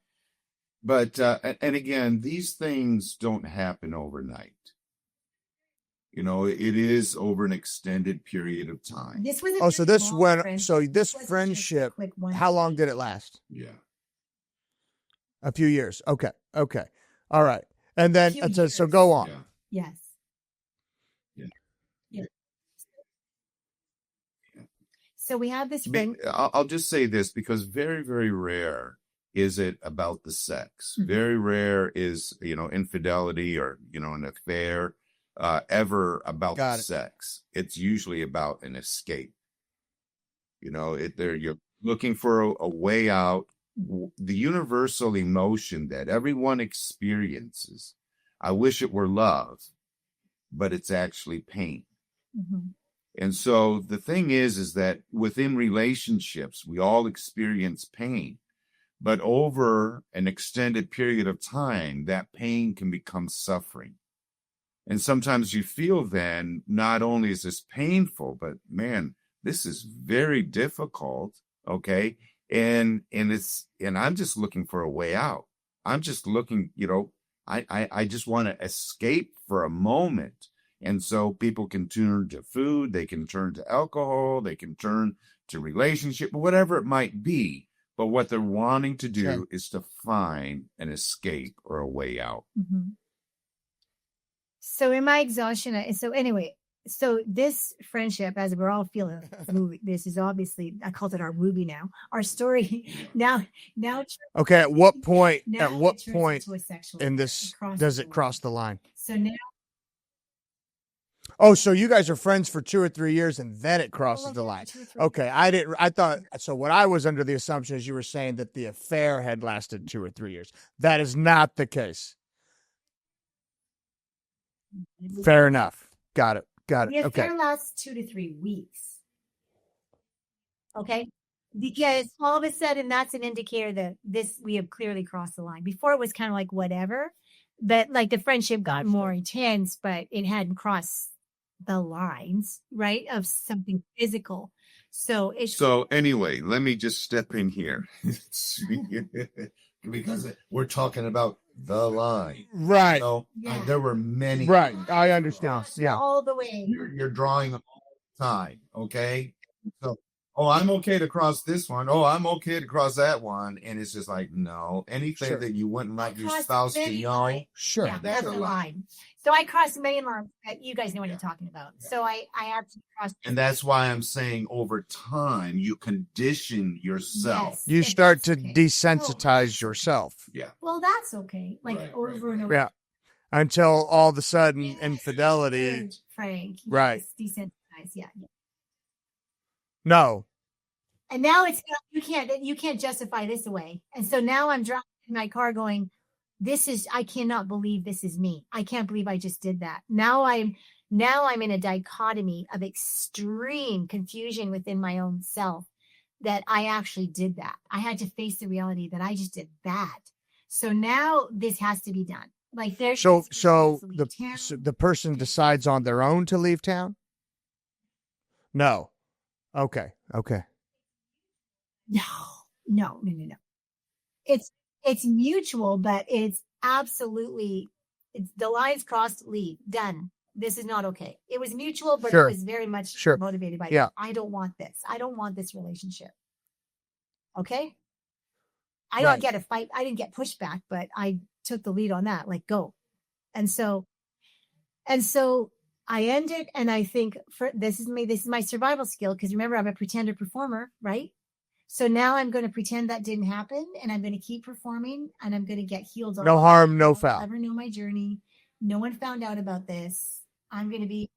But, and again, these things don't happen overnight. You know, it is over an extended period of time. This was this friendship, how long did it last? Yeah. A few years. Okay. All right. And then, so go on. Yeah. Yes. Yeah. So we have this friend. I'll just say this, because very, very rare is it about the sex. Mm-hmm. Very rare is, you know, infidelity or, you know, an affair ever about the sex. It's usually about an escape. You know, you're looking for a way out. The universal emotion that everyone experiences. I wish it were love, but it's actually pain. Mm-hmm. And so the thing is that within relationships, we all experience pain, but over an extended period of time, that pain can become suffering. And sometimes you feel then, not only is this painful, but man, this is very difficult. Okay. And I'm just looking for a way out. I'm just looking, you know, I just want to escape for a moment. And so people can turn to food, they can turn to alcohol, they can turn to relationship, whatever it might be. But what they're wanting to do is to find an escape or a way out. Mm-hmm. So in my exhaustion, so this friendship, as we're all feeling, this is obviously, I called it our Ruby now, our story now. Okay. At what point in this does it cross the line? So now. Oh, so you guys are friends for 2 or 3 years and then it crosses the line. Okay. What I was under the assumption is you were saying that the affair had lasted 2 or 3 years. That is not the case. Fair enough. Got it. The affair lasts 2 to 3 weeks. Okay. Because all of a sudden that's an indicator that we have clearly crossed the line. Before it was kind of like whatever, but like the friendship got more intense, but it hadn't crossed the lines, right, of something physical. So anyway, let me just step in here because we're talking about the line, right? So there were many, right? I understand. Yeah, all the way. You're drawing all the time, okay? So, I'm okay to cross this one. I'm okay to cross that one, and it's just like no, anything that you wouldn't like your spouse to know. Sure, that's a line. So I crossed many lines. You guys know what you're talking about. So I actually crossed. And that's why I'm saying over time, you condition yourself. Yes, you start to desensitize yourself. Yeah. Well, that's okay. Over and over. Yeah. Until all of a sudden, infidelity. Frank. Right. Desensitized. Yeah. No. And now you can't justify this away. And so now I'm driving in my car going, I cannot believe this is me. I can't believe I just did that. Now I'm in a dichotomy of extreme confusion within my own self that I actually did that. I had to face the reality that I just did that. So now this has to be done. Like there's so the person decides on their own to leave town? No. Okay. No. It's mutual, but it's absolutely, the lines crossed, leave, done. this is not okay. It was mutual, but Sure. it was very much Sure. motivated by, Yeah. I don't want this. I don't want this relationship. Okay. I Right. don't get a fight. I didn't get pushback, but I took the lead on that, like, go. And so I ended, and I think this is my survival skill. Because remember, I'm a pretender performer, right? So now I'm going to pretend that didn't happen, and I'm going to keep performing, and I'm going to get healed. No harm, no I'll foul. never know my journey. No one found out about this. I'm going to be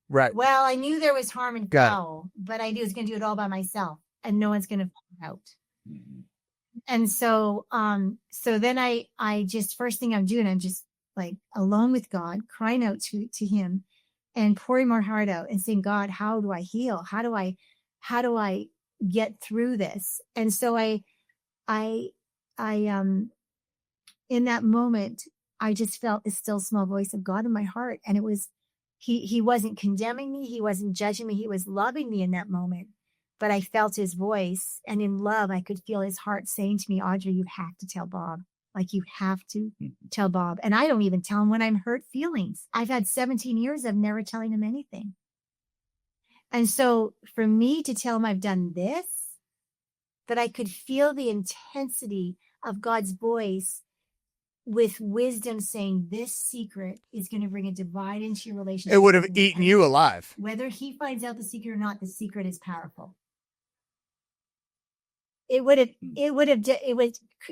Right. well. I knew there was harm and Got it. foul, but I knew I was going to do it all by myself, and no one's going to find out. And so, so then I just, first thing I'm doing, I'm just like alone with God, crying out to him and pouring my heart out and saying, God, how do I heal? How do I get through this? And so I in that moment, I just felt the still small voice of God in my heart. And it was, he wasn't condemning me. He wasn't judging me. He was loving me in that moment. But I felt his voice, and in love, I could feel his heart saying to me, Audrey, you have to tell Bob. Like, you have to tell Bob. And I don't even tell him when I'm hurt feelings. I've had 17 years of never telling him anything. And so for me to tell him I've done this, that I could feel the intensity of God's voice with wisdom saying this secret is going to bring a divide into your relationship. It would have eaten you alive. Whether he finds out the secret or not, the secret is powerful. It would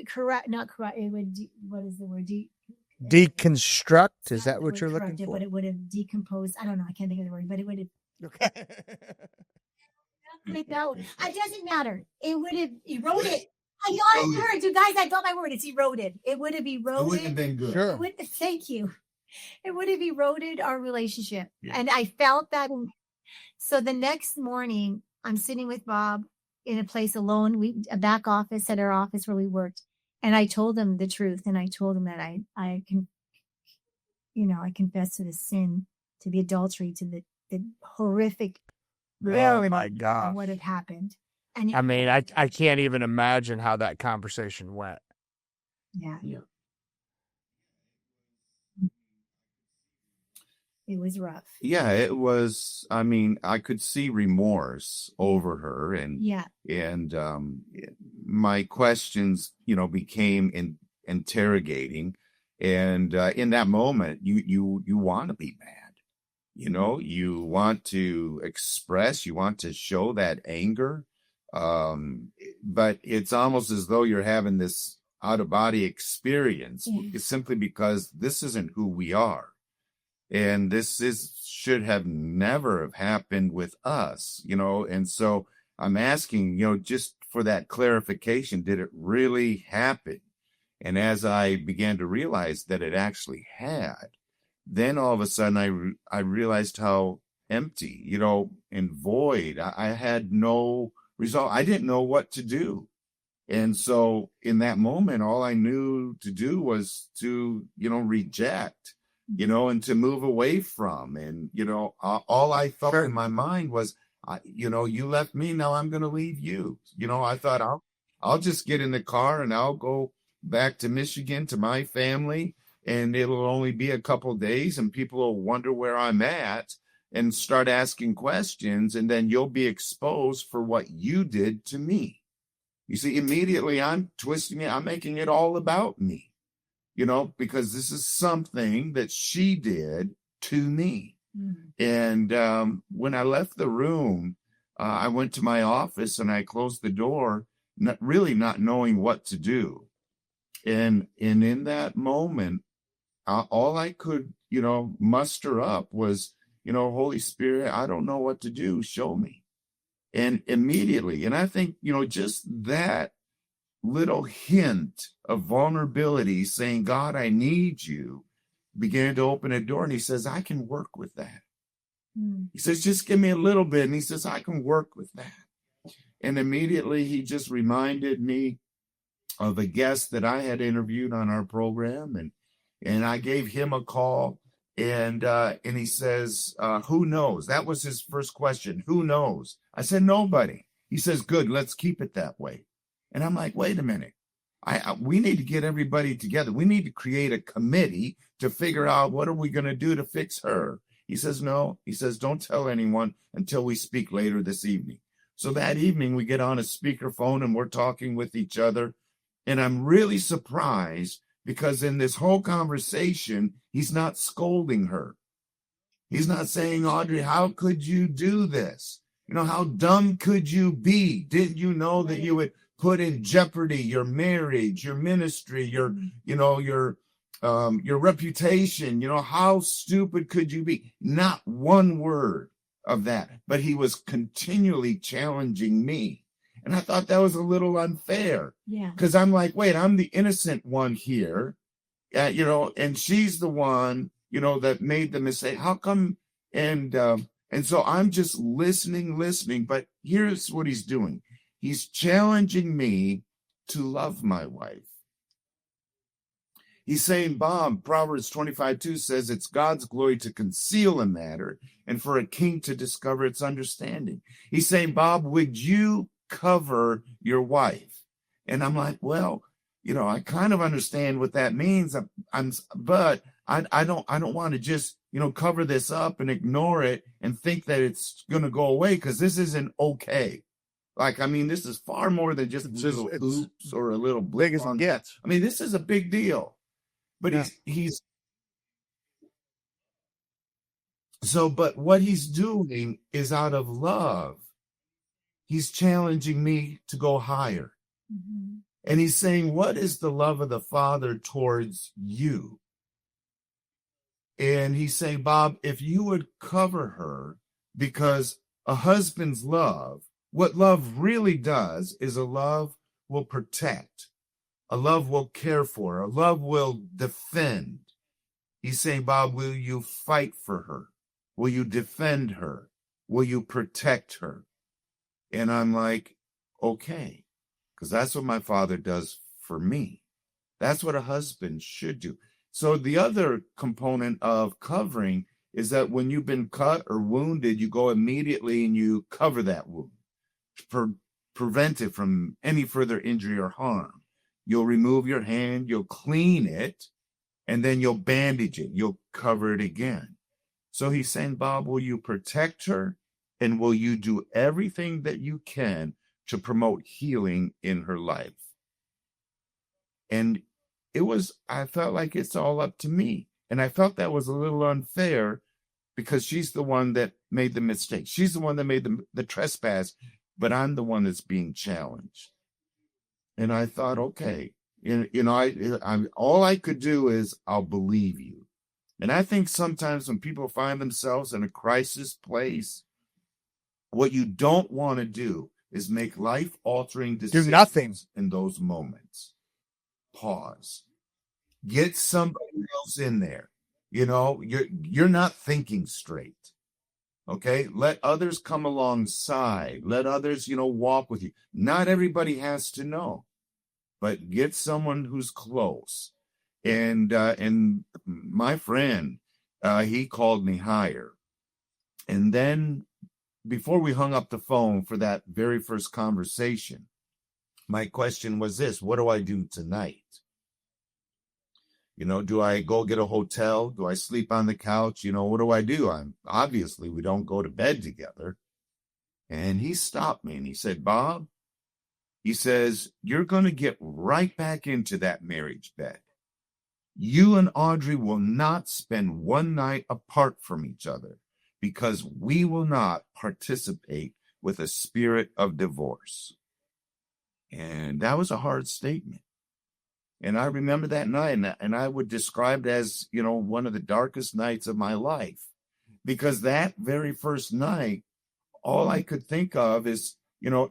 correct, not correct. It would, what is the word? Deconstruct? Is that what you're looking for? But it would have decomposed. I don't know. I can't think of the word, but it would have. Okay. It doesn't matter. It would have eroded. I got it word, you guys. I got my word. It's eroded. It would have eroded. It wouldn't have been good. Sure. Thank you. It would have eroded our relationship. Yeah. And I felt that. So the next morning, I'm sitting with Bob in a place alone, a back office at our office where we worked. And I told him the truth. And I told him that I confess to the sin, to the adultery, to the horrific. Oh my God. What had happened. And I mean, I can't even imagine how that conversation went. Yeah. It was rough. Yeah, it was. I mean, I could see remorse over her, and my questions, became interrogating, and in that moment, you want to be mad. You want to express, you want to show that anger, but it's almost as though you're having this out of body experience. It's simply because this isn't who we are. And this should have never have happened with us, and so I'm asking, just for that clarification, did it really happen? And as I began to realize that it actually had, then all of a sudden I realized how empty, and void. I had no result. I didn't know what to do. And so in that moment, all I knew to do was to, reject, and to move away from. And, all I felt in my mind was, you left me, now I'm going to leave you. I thought I'll just get in the car and I'll go back to Michigan to my family, and it'll only be a couple days and people will wonder where I'm at and start asking questions. And then you'll be exposed for what you did to me. You see, immediately I'm twisting it. I'm making it all about me, because this is something that she did to me. Mm-hmm. And when I left the room, I went to my office and I closed the door, not knowing what to do. And in that moment, all I could, muster up was, Holy Spirit, I don't know what to do. Show me. And immediately, and I think, just that little hint of vulnerability saying, God, I need you, began to open a door. And he says, I can work with that. He says, just give me a little bit. And he says, I can work with that. And immediately he just reminded me of a guest that I had interviewed on our program. And I gave him a call. And he says, who knows? That was his first question. Who knows? I said, nobody. He says, good, let's keep it that way. And I'm like, wait a minute. we need to get everybody together. We need to create a committee to figure out what are we going to do to fix her. He says, no. He says, don't tell anyone until we speak later this evening. So that evening we get on a speakerphone and we're talking with each other. And I'm really surprised because in this whole conversation, he's not scolding her. He's not saying, Audrey, how could you do this? You know, how dumb could you be? Didn't you know that you would put in jeopardy your marriage, your ministry, your reputation? You know, how stupid could you be? Not one word of that. But he was continually challenging me. And I thought that was a little unfair. Yeah. Because I'm like, wait, I'm the innocent one here. And she's the one, that made the mistake. How come? And so I'm just listening. But here's what he's doing. He's challenging me to love my wife. He's saying, Bob, Proverbs 25:2 says it's God's glory to conceal a matter and for a king to discover its understanding. He's saying, Bob, would you cover your wife? And I'm like, well, I kind of understand what that means. But I don't want to just, cover this up and ignore it and think that it's going to go away because this isn't okay. Like, I mean, this is far more than just a little oops or a little blip. Big as it gets. I mean, this is a big deal. But but what he's doing is out of love. He's challenging me to go higher. Mm-hmm. And he's saying, what is the love of the Father towards you? And he's saying, Bob, if you would cover her, because a husband's love, what love really does is a love will protect, a love will care for, a love will defend. He's saying, Bob, will you fight for her? Will you defend her? Will you protect her? And I'm like, okay, because that's what my Father does for me. That's what a husband should do. So the other component of covering is that when you've been cut or wounded, you go immediately and you cover that wound, prevent it from any further injury or harm. You'll remove your hand, you'll clean it, and then you'll bandage it. You'll cover it again. So he's saying, Bob, will you protect her? And will you do everything that you can to promote healing in her life? And I felt like it's all up to me. And I felt that was a little unfair because she's the one that made the mistake. She's the one that made the trespass, but I'm the one that's being challenged. And I thought, okay, I all I could do is I'll believe you. And I think sometimes when people find themselves in a crisis place, what you don't want to do is make life-altering decisions. Do nothing in those moments. Pause. Get somebody else in there. You're not thinking straight. Okay? Let others come alongside. Let others, walk with you. Not everybody has to know, but get someone who's close. And my friend, he called me higher. And then before we hung up the phone for that very first conversation, my question was this: what do I do tonight? Do I go get a hotel? Do I sleep on the couch? What do I do? Obviously we don't go to bed together. And he stopped me and he said, Bob, he says, you're going to get right back into that marriage bed. You and Audrey will not spend one night apart from each other because we will not participate with a spirit of divorce. And that was a hard statement. And I remember that night, and I would describe it as, one of the darkest nights of my life. Because that very first night, all I could think of is,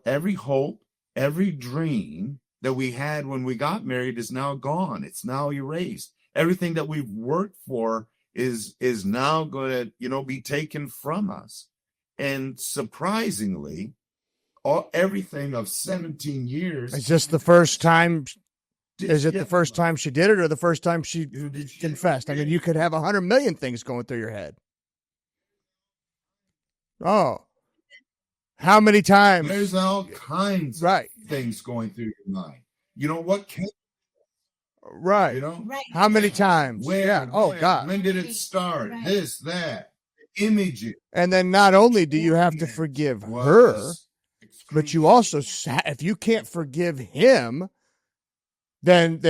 every hope, every dream that we had when we got married is now gone. It's now erased. Everything that we've worked for is now going to, be taken from us. And surprisingly, everything of 17 years. Is this the first time? Is it the first time she did it or the first time she confessed? I mean, you could have 100 million things going through your head. Oh, how many times? There's all kinds of things going through your mind. What came Right. You know, Right. How many times? where, Yeah. Oh, when, God. when did it start? Right. This, that, images. And then not only do you have to forgive her, Was but you also, if you can't forgive him, then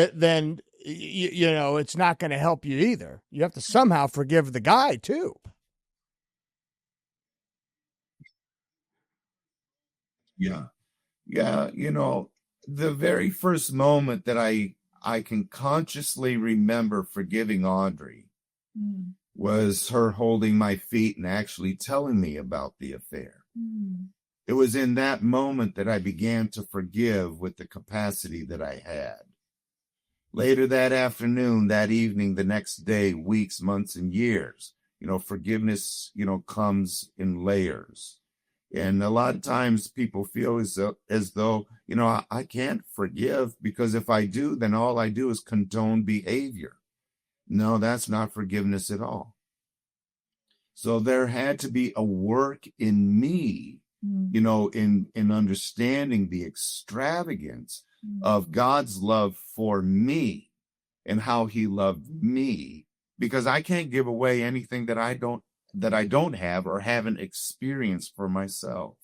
you know it's not going to help you either. You have to somehow forgive the guy too. Yeah. Yeah, you know, the very first moment that I can consciously remember forgiving Audrey Mm. was her holding my feet and actually telling me about the affair. Mm. It was in that moment that I began to forgive with the capacity that I had. Later that afternoon, that evening, the next day, weeks, months, and years, you know, forgiveness, you know, comes in layers. And a lot of times people feel as though, you know, I can't forgive because if I do, then all I do is condone behavior. No, that's not forgiveness at all. So there had to be a work in me, you know, in understanding the extravagance of God's love for me and how he loved me, because I can't give away anything that I don't have or haven't experienced for myself.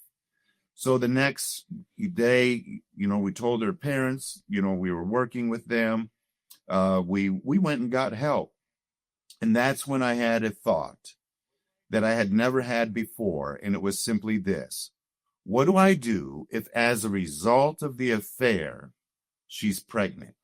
So the next day, you know, we told her parents, you know, we were working with them. We went and got help. And that's when I had a thought that I had never had before. And it was simply this: what do I do if, as a result of the affair, she's pregnant?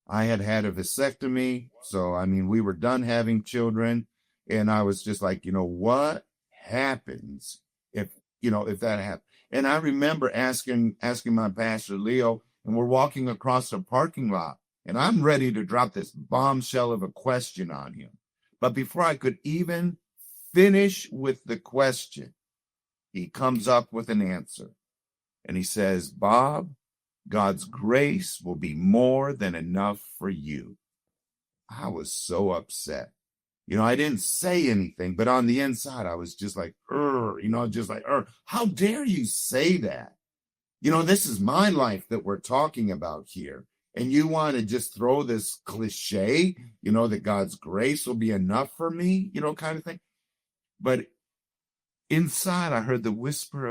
I had had a vasectomy. So, I mean, we were done having children. And I was just like, you know, what happens if, you know, if that happens? And I remember asking my pastor, Leo, and we're walking across the parking lot, and I'm ready to drop this bombshell of a question on him. But before I could even finish with the question, he comes up with an answer. And he says, Bob, God's grace will be more than enough for you. I was so upset. You know, I didn't say anything, but on the inside, I was just like, you know, just like, how dare you say that? You know, this is my life that we're talking about here. And you want to just throw this cliche, you know, that God's grace will be enough for me, you know, kind of thing. But inside, I heard the whisper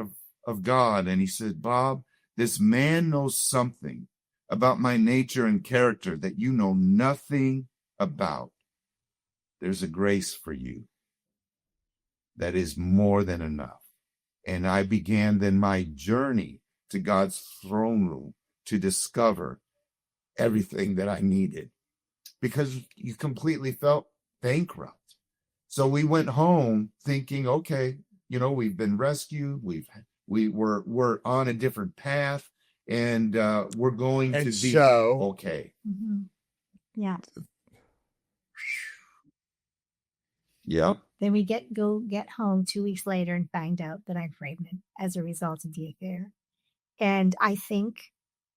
of God. And he said, Bob, this man knows something about my nature and character that you know nothing about. There's a grace for you that is more than enough. And I began then my journey to God's throne room to discover everything that I needed, because you completely felt bankrupt. So we went home thinking, okay, you know, we've been rescued. We're on a different path, and we're going to be so okay. Mm-hmm. Yeah. Yep. Then we get home 2 weeks later and find out that I'm pregnant as a result of the affair. And I think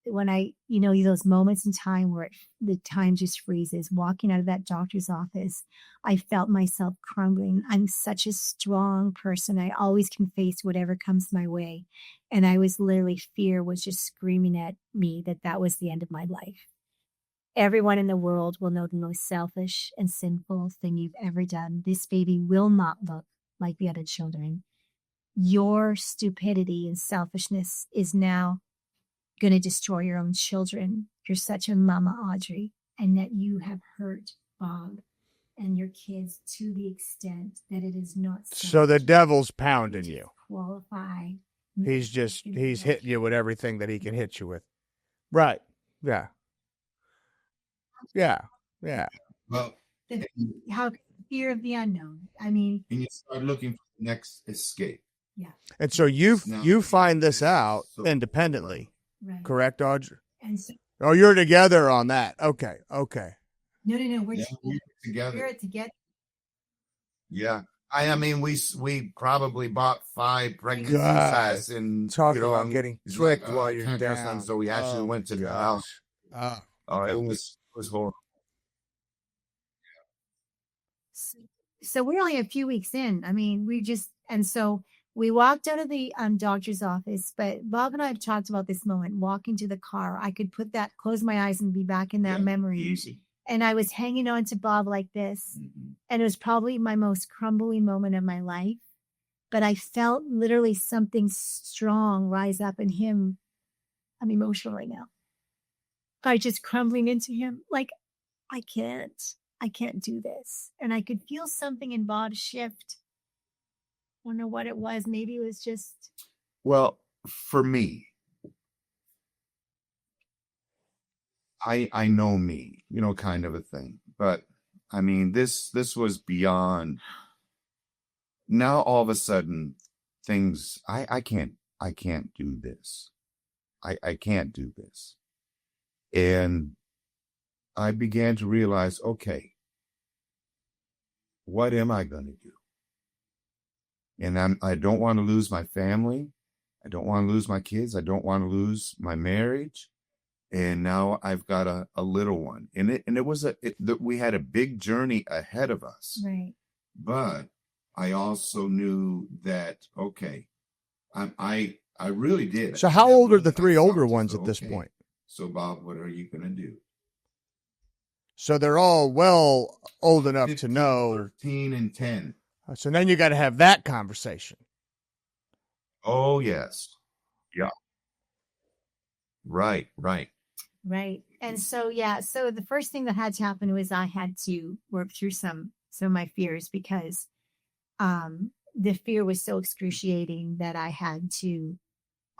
when you know, those moments in time where the time just freezes, walking out of that doctor's office, I felt myself crumbling. I'm such a strong person. I always can face whatever comes my way. And I was literally, fear was just screaming at me that was the end of my life. Everyone in the world will know the most selfish and sinful thing you've ever done. This baby will not look like the other children. Your stupidity and selfishness is now going to destroy your own children. You're such a mama, Audrey, and that you have hurt Bob and your kids to the extent that it is not so the devil's pounding you. Qualify. He's hitting you with everything that he can hit you with. Right. Yeah. Yeah. Yeah. Well, How fear of the unknown. I mean, and you start looking for the next escape. Yeah. And so you find this out independently, right. Correct, Audrey? And so, oh, you're together on that. Okay. No, we're together. We're together. Yeah. I mean, we probably bought 5 pregnancy God. tests, and Talking about getting tricked like, while you're can't trust them, down. so we actually went to the house. It was horrible. So we're only a few weeks in. I mean, and so We walked out of the doctor's office, but Bob and I have talked about this moment, walking to the car. I could close my eyes and be back in that memory. Easy. And I was hanging on to Bob like this. Mhm. And it was probably my most crumbly moment of my life. But I felt literally something strong rise up in him. I'm emotional right now. By just crumbling into him. Like, I can't do this. And I could feel something in Bob shift. I don't know what it was. Maybe it was just. Well, for me, I know me, kind of a thing. But I mean, this was beyond. Now all of a sudden, things I can't do this. I can't do this. And I began to realize, okay, what am I going to do? And I don't want to lose my family. I don't want to lose my kids. I don't want to lose my marriage. And now I've got a little one. And it was we had a big journey ahead of us. Right. But I also knew that, okay, I really did. So how old are the three older ones at this Okay, point? So Bob, what are you going to do? So they're all well old enough 15, to know. 13 and 10. So then you got to have that conversation. Oh, yes. Yeah. Right. Right. And so, so the first thing that had to happen was I had to work through some of my fears, because the fear was so excruciating that I had to,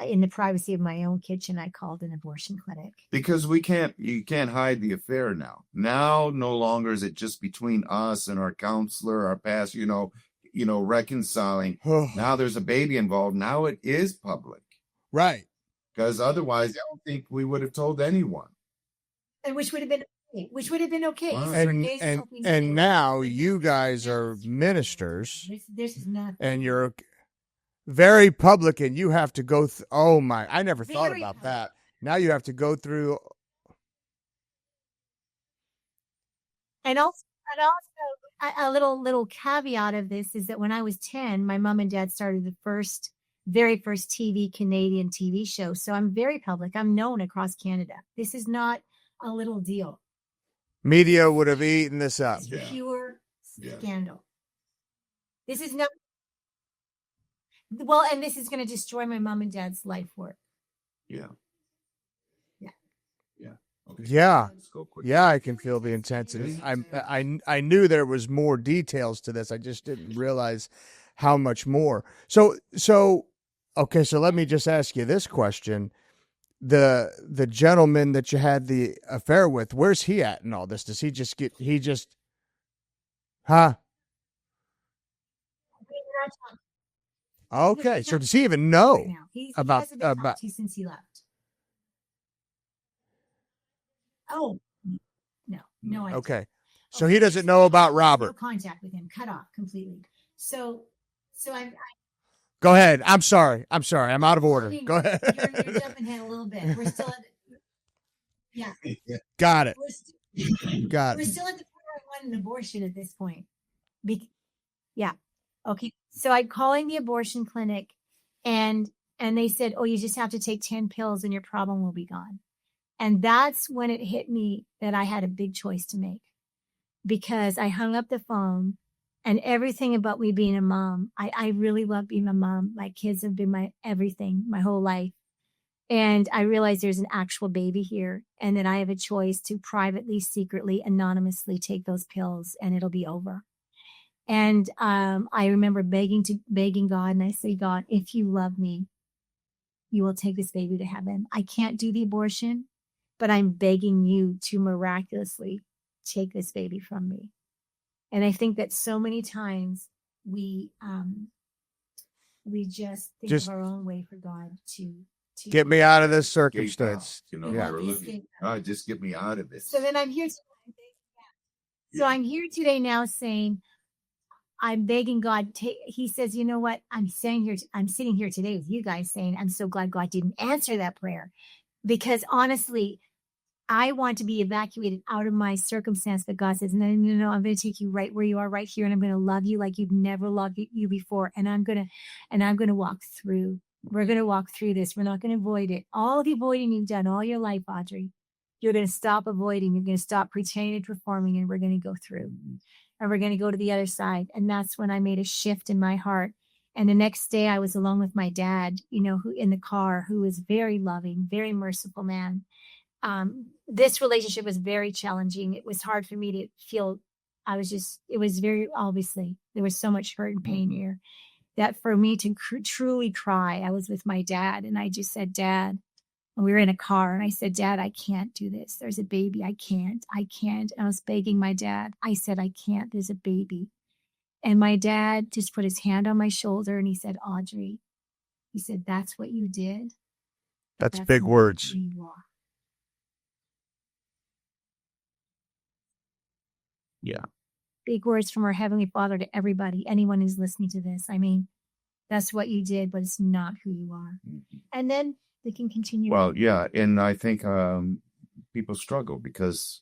in the privacy of my own kitchen, I called an abortion clinic. Because you can't hide the affair now. Now, no longer is it just between us and our counselor, our pastor, reconciling. Now there's a baby involved. Now it is public. Right. Because otherwise, I don't think we would have told anyone. And which would have been okay. Wow. And now you guys are ministers. This is not. And you're very public, and you have to go through. Oh my! I never thought Very about public. that. Now you have to go through. And also a little caveat of this is that when I was 10, my mom and dad started the very first Canadian TV show. So I'm very public. I'm known across Canada. This is not a little deal. Media would have eaten this up. It's pure scandal. This is not. Well, and this is going to destroy my mom and dad's life work. Yeah. Okay. Yeah. Let's go quick. Yeah, I can feel the intensity. I knew there was more details to this. I just didn't realize how much more. So okay, so let me just ask you this question. The gentleman that you had the affair with, where's he at in all this? Does he just huh? Okay, so does he even know about since he left? Oh, no. Okay, so he doesn't know about Robert. No contact with him, cut off completely. So I Go ahead. I'm sorry. I'm out of order. Go ahead. You're jumping ahead a little bit. We're still at Got it. Got We're it. still at the point where I want an abortion at this point. Okay. So I'm calling the abortion clinic, and they said, "Oh, you just have to take 10 pills and your problem will be gone." And that's when it hit me that I had a big choice to make, because I hung up the phone, and everything about me being a mom, I really love being a mom. My kids have been my everything, my whole life. And I realized there's an actual baby here, and that I have a choice to privately, secretly, anonymously take those pills, and it'll be over. And I remember begging God, and I say, "God, if you love me, you will take this baby to heaven. I can't do the abortion, but I'm begging you to miraculously take this baby from me." And I think that so many times we just think of our own way for God to Get me out of this Gate circumstance. out, Yeah. we're looking. Just get me out of this. So then I'm here. So I'm here today now saying, I'm begging God. He says, "You know what? I'm sitting here today with you guys saying, I'm so glad God didn't answer that prayer, because honestly, I want to be evacuated out of my circumstance, but God says, no, I'm going to take you right where you are right here. And I'm going to love you like you've never loved you before. And I'm going to walk through. We're going to walk through this. We're not going to avoid it. All of the avoiding you've done all your life, Audrey, you're going to stop avoiding. You're going to stop pretending and performing, and we're going to go through. And we're going to go to the other side. And that's when I made a shift in my heart. And the next day I was alone with my dad, who in the car, who was very loving, very merciful man. This relationship was very challenging. It was hard for me to feel. It was very, obviously, there was so much hurt and pain here that for me to truly cry, I was with my dad. And I just said, Dad, and we were in a car, and I said, Dad, I can't do this. There's a baby. I can't. And I was begging my dad. I said, I can't. There's a baby. And my dad just put his hand on my shoulder and he said, Audrey, he said, that's what you did. That's big words. Yeah. Big words from our Heavenly Father to everybody, anyone who's listening to this. I mean, that's what you did, but it's not who you are. And then they can continue. Well, yeah. And I think people struggle because,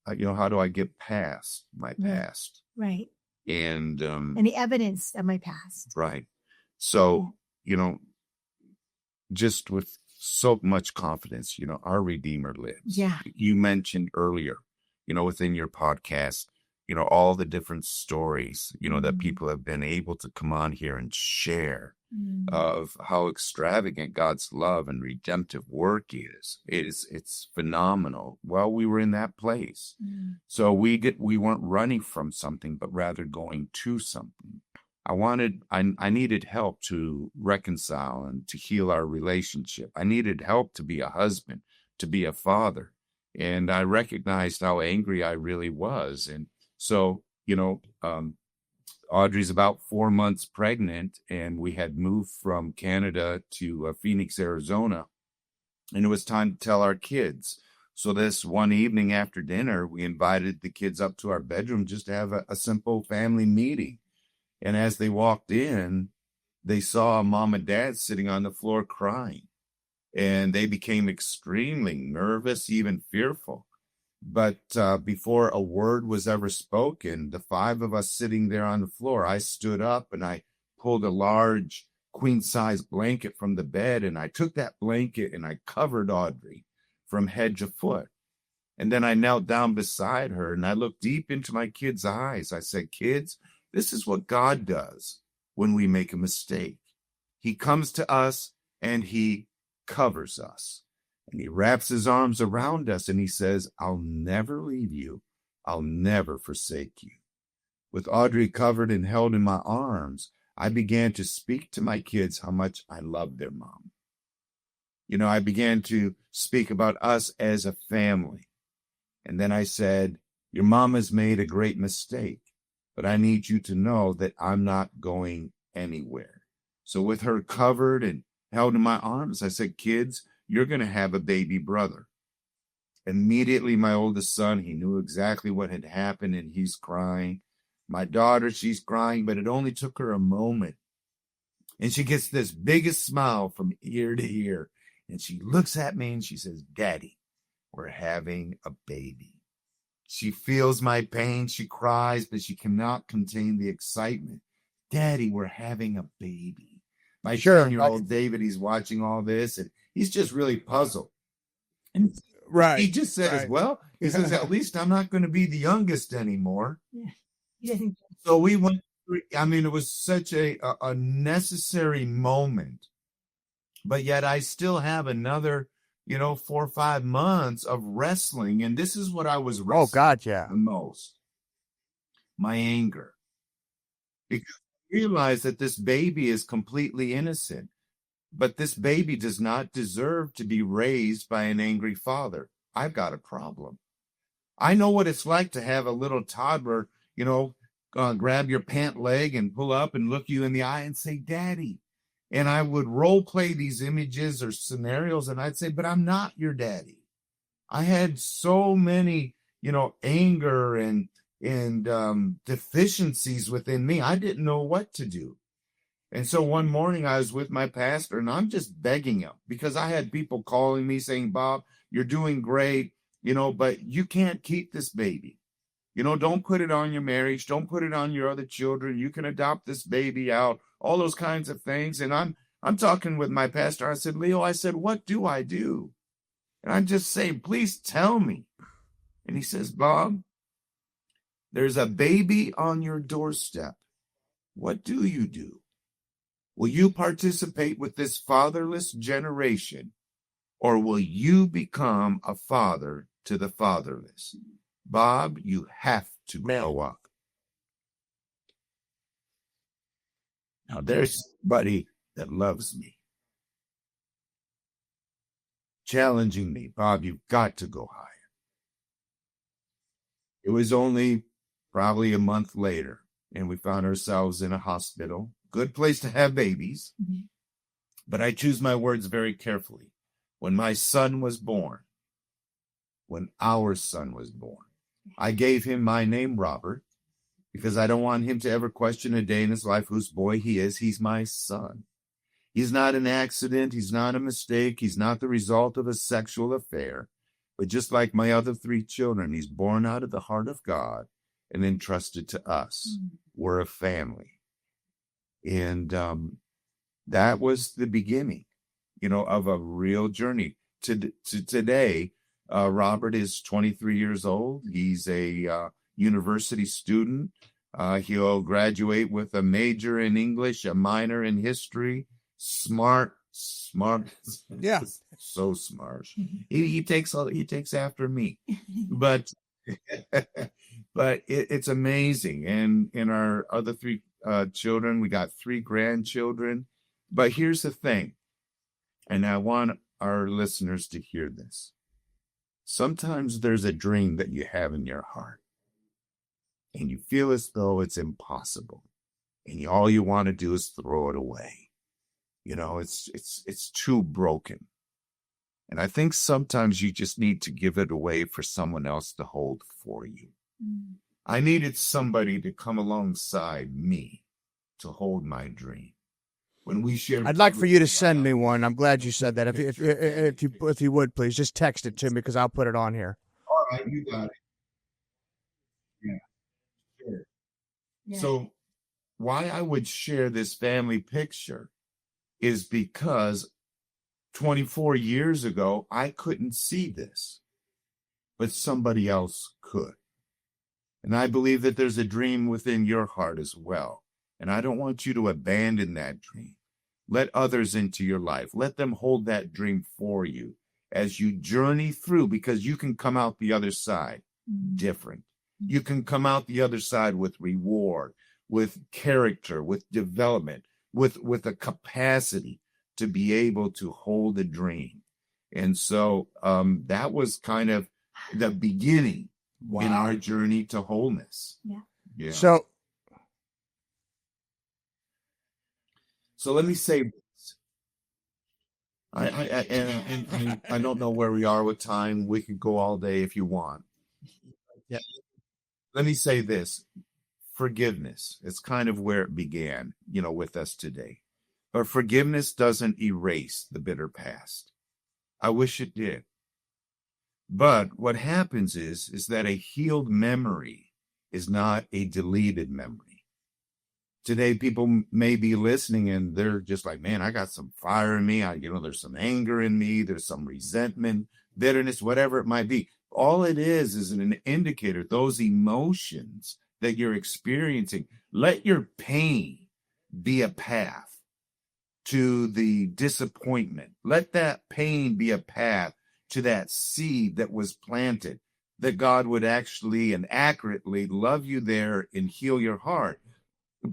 how do I get past my past? Right. And the evidence of my past. Right. So, just with so much confidence, our Redeemer lives. Yeah. You mentioned earlier, within your podcast, all the different stories, that people have been able to come on here and share of how extravagant God's love and redemptive work is. It's phenomenal. Well, we were in that place. So we weren't running from something, but rather going to something. I needed help to reconcile and to heal our relationship. I needed help to be a husband, to be a father. And I recognized how angry I really was. And so, Audrey's about 4 months pregnant, and we had moved from Canada to Phoenix, Arizona. And it was time to tell our kids. So this one evening after dinner, we invited the kids up to our bedroom just to have a simple family meeting. And as they walked in, they saw Mom and Dad sitting on the floor crying. And they became extremely nervous, even fearful. But before a word was ever spoken, the 5 of us sitting there on the floor, I stood up and I pulled a large queen-size blanket from the bed, and I took that blanket and I covered Audrey from head to foot. And then I knelt down beside her and I looked deep into my kids' eyes. I said, kids, this is what God does when we make a mistake. He comes to us and he covers us, and he wraps his arms around us and he says, I'll never leave you. I'll never forsake you. With Audrey covered and held in my arms, I began to speak to my kids how much I loved their mom. I began to speak about us as a family. And then I said, your mom has made a great mistake, but I need you to know that I'm not going anywhere. So with her covered and held in my arms, I said, kids, you're going to have a baby brother. Immediately, my oldest son, he knew exactly what had happened, and he's crying. My daughter, she's crying, but it only took her a moment. And she gets this biggest smile from ear to ear. And she looks at me and she says, Daddy, we're having a baby. She feels my pain. She cries, but she cannot contain the excitement. Daddy, we're having a baby. My 10-year-old David, he's watching all this, and he's just really puzzled. And he just says, well, he says, at least I'm not going to be the youngest anymore. Yeah. So we went through, it was such a necessary moment. But yet I still have another, 4 or 5 months of wrestling. And this is what I was wrestling the most. My anger. Because realize that this baby is completely innocent, but this baby does not deserve to be raised by an angry father. I've got a problem. I know what it's like to have a little toddler, grab your pant leg and pull up and look you in the eye and say, Daddy. And I would role play these images or scenarios, and I'd say, but I'm not your daddy. I had so many, anger and deficiencies within me. I didn't know what to do. And so one morning I was with my pastor and I'm just begging him because I had people calling me saying, Bob, You're doing great, but you can't keep this baby. Don't put it on your marriage. Don't put it on your other children. You can adopt this baby out, all those kinds of things. And I'm talking with my pastor. I said, Leo, what do I do? And I'm just saying, please tell me. And he says, Bob, there's a baby on your doorstep. What do you do? Will you participate with this fatherless generation, or will you become a father to the fatherless? Bob, you have to grow up. Now, there's somebody that loves me, challenging me. Bob, you've got to go higher. It was only probably a month later, and we found ourselves in a hospital. Good place to have babies, but I choose my words very carefully. When my son was born, when our son was born, I gave him my name, Robert, because I don't want him to ever question a day in his life whose boy he is. He's my son. He's not an accident. He's not a mistake. He's not the result of a sexual affair. But just like my other 3 children, he's born out of the heart of God and entrusted to us. We're a family. And that was the beginning, of a real journey. To today, Robert is 23 years old. He's a university student. He'll graduate with a major in English, a minor in history. Smart. Yeah. So smart. He takes after me. But it's amazing. And in our other 3 children, we got 3 grandchildren. But here's the thing, and I want our listeners to hear this. Sometimes there's a dream that you have in your heart, and you feel as though it's impossible, and all you want to do is throw it away. It's too broken. And I think sometimes you just need to give it away for someone else to hold for you. I needed somebody to come alongside me to hold my dream. When we share, I'd like for you to send me one. I'm glad you said that. If you would, please just text it to me, because I'll put it on here. All right, you got it. Yeah, sure. Yeah. So why I would share this family picture is because 24 years ago, I couldn't see this, but somebody else could. And I believe that there's a dream within your heart as well. And I don't want you to abandon that dream. Let others into your life. Let them hold that dream for you as you journey through, because you can come out the other side different. You can come out the other side with reward, with character, with development, with a capacity to be able to hold a dream. And so that was kind of the beginning in our journey to wholeness. Yeah. So let me say this. I don't know where we are with time. We could go all day if you want. Yeah. Let me say this. Forgiveness. It's kind of where it began, with us today. But forgiveness doesn't erase the bitter past. I wish it did. But what happens is that a healed memory is not a deleted memory. Today, people may be listening and they're just like, man, I got some fire in me. There's some anger in me. There's some resentment, bitterness, whatever it might be. All it is an indicator. Those emotions that you're experiencing, let your pain be a path to the disappointment. Let that pain be a path to that seed that was planted, that God would actually and accurately love you there and heal your heart.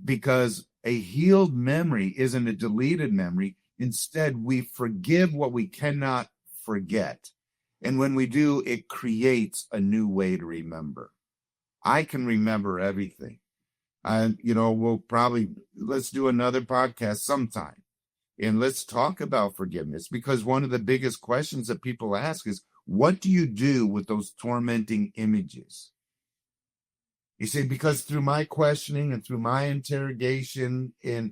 Because a healed memory isn't a deleted memory. Instead, we forgive what we cannot forget. And when we do, it creates a new way to remember. I can remember everything. Let's do another podcast sometime. And let's talk about forgiveness, because one of the biggest questions that people ask is, what do you do with those tormenting images? You see, because through my questioning and through my interrogation and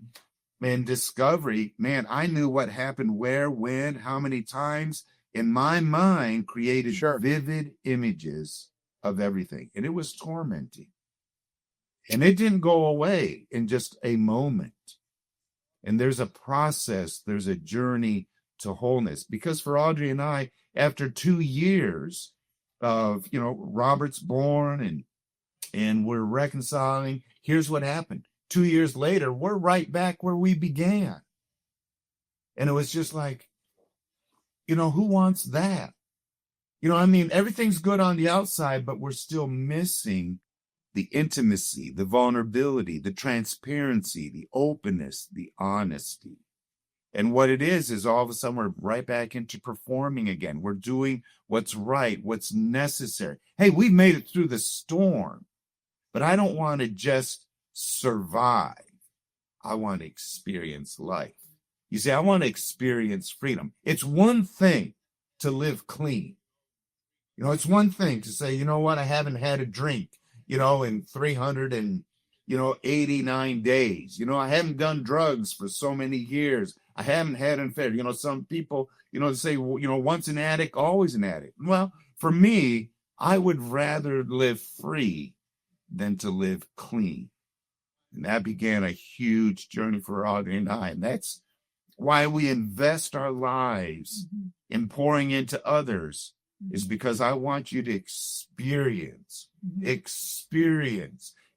discovery, man, I knew what happened where, when, how many times, in my mind created Sure. vivid images of everything. And it was tormenting. And it didn't go away in just a moment. And there's a process, there's a journey to wholeness. Because for Audrey and I, after 2 years of, Robert's born and we're reconciling, here's what happened. 2 years later, we're right back where we began. And it was just like, who wants that? Everything's good on the outside, but we're still missing the intimacy, the vulnerability, the transparency, the openness, the honesty. And what it is all of a sudden we're right back into performing again. We're doing what's right, what's necessary. Hey, we made it through the storm, but I don't want to just survive. I want to experience life. You see, I want to experience freedom. It's one thing to live clean. It's one thing to say, I haven't had a drink, in 389 days. I haven't done drugs for so many years. I haven't had an affair. Some people, say, once an addict, always an addict. Well, for me, I would rather live free than to live clean. And that began a huge journey for Audrey and I. And that's why we invest our lives in pouring into others, is because I want you to experience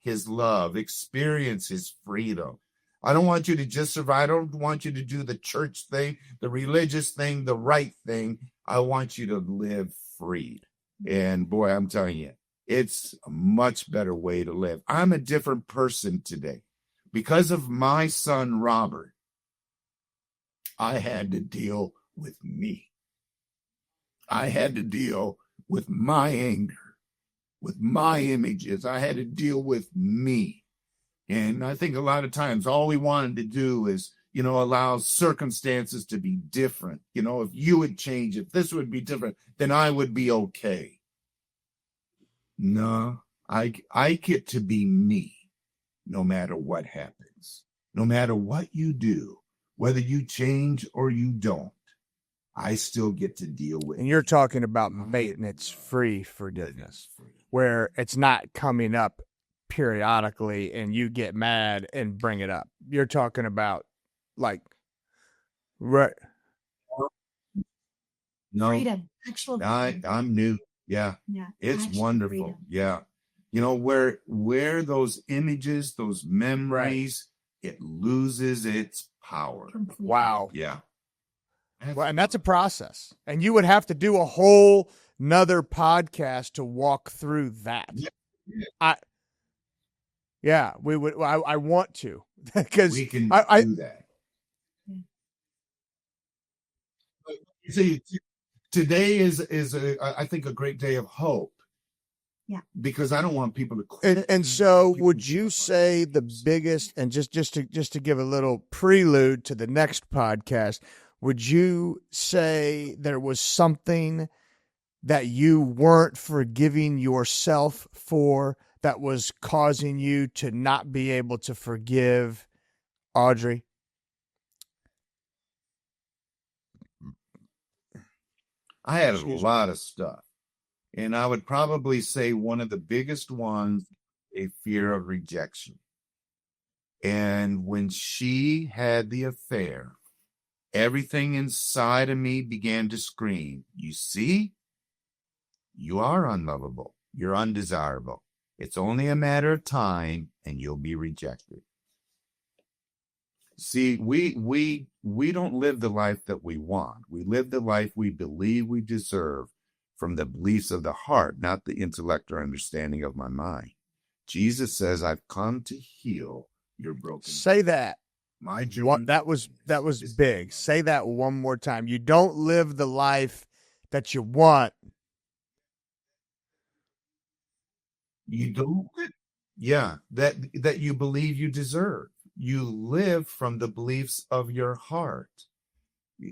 his love, experience his freedom. I don't want you to just survive. I don't want you to do the church thing, the religious thing, the right thing. I want you to live freed. And boy, I'm telling you, it's a much better way to live. I'm a different person today. Because of my son, Robert, I had to deal with me. I had to deal with my anger, with my images. I had to deal with me. And I think a lot of times all we wanted to do is, allow circumstances to be different. If you would change, if this would be different, then I would be okay. No, I get to be me no matter what happens, no matter what you do, whether you change or you don't. I still get to deal with it. And you're talking about maintenance-free forgiveness, where it's not coming up periodically and you get mad and bring it up. You're talking about right. No, freedom, actual freedom. I'm new. Yeah. It's actual wonderful. freedom. Yeah. Where those images, those memories, it loses its power. Completely. Wow. Yeah. Well, and that's a process. And you would have to do a whole nother podcast to walk through that. We would. I want to, because we can I do that. But you see, today is I think a great day of hope. Yeah. Because I don't want people to quit. And so would you say the biggest, and just to give a little prelude to the next podcast, would you say there was something that you weren't forgiving yourself for that was causing you to not be able to forgive Audrey? I had a lot of stuff. And I would probably say one of the biggest ones, a fear of rejection. And when she had the affair, everything inside of me began to scream, you see, you are unlovable. You're undesirable. It's only a matter of time and you'll be rejected. See, we don't live the life that we want. We live the life we believe we deserve from the beliefs of the heart, not the intellect or understanding of my mind. Jesus says, I've come to heal your broken. Say that. My joy. That was big. Say that one more time. You don't live the life that you want. You don't. Yeah, that you believe you deserve. You live from the beliefs of your heart.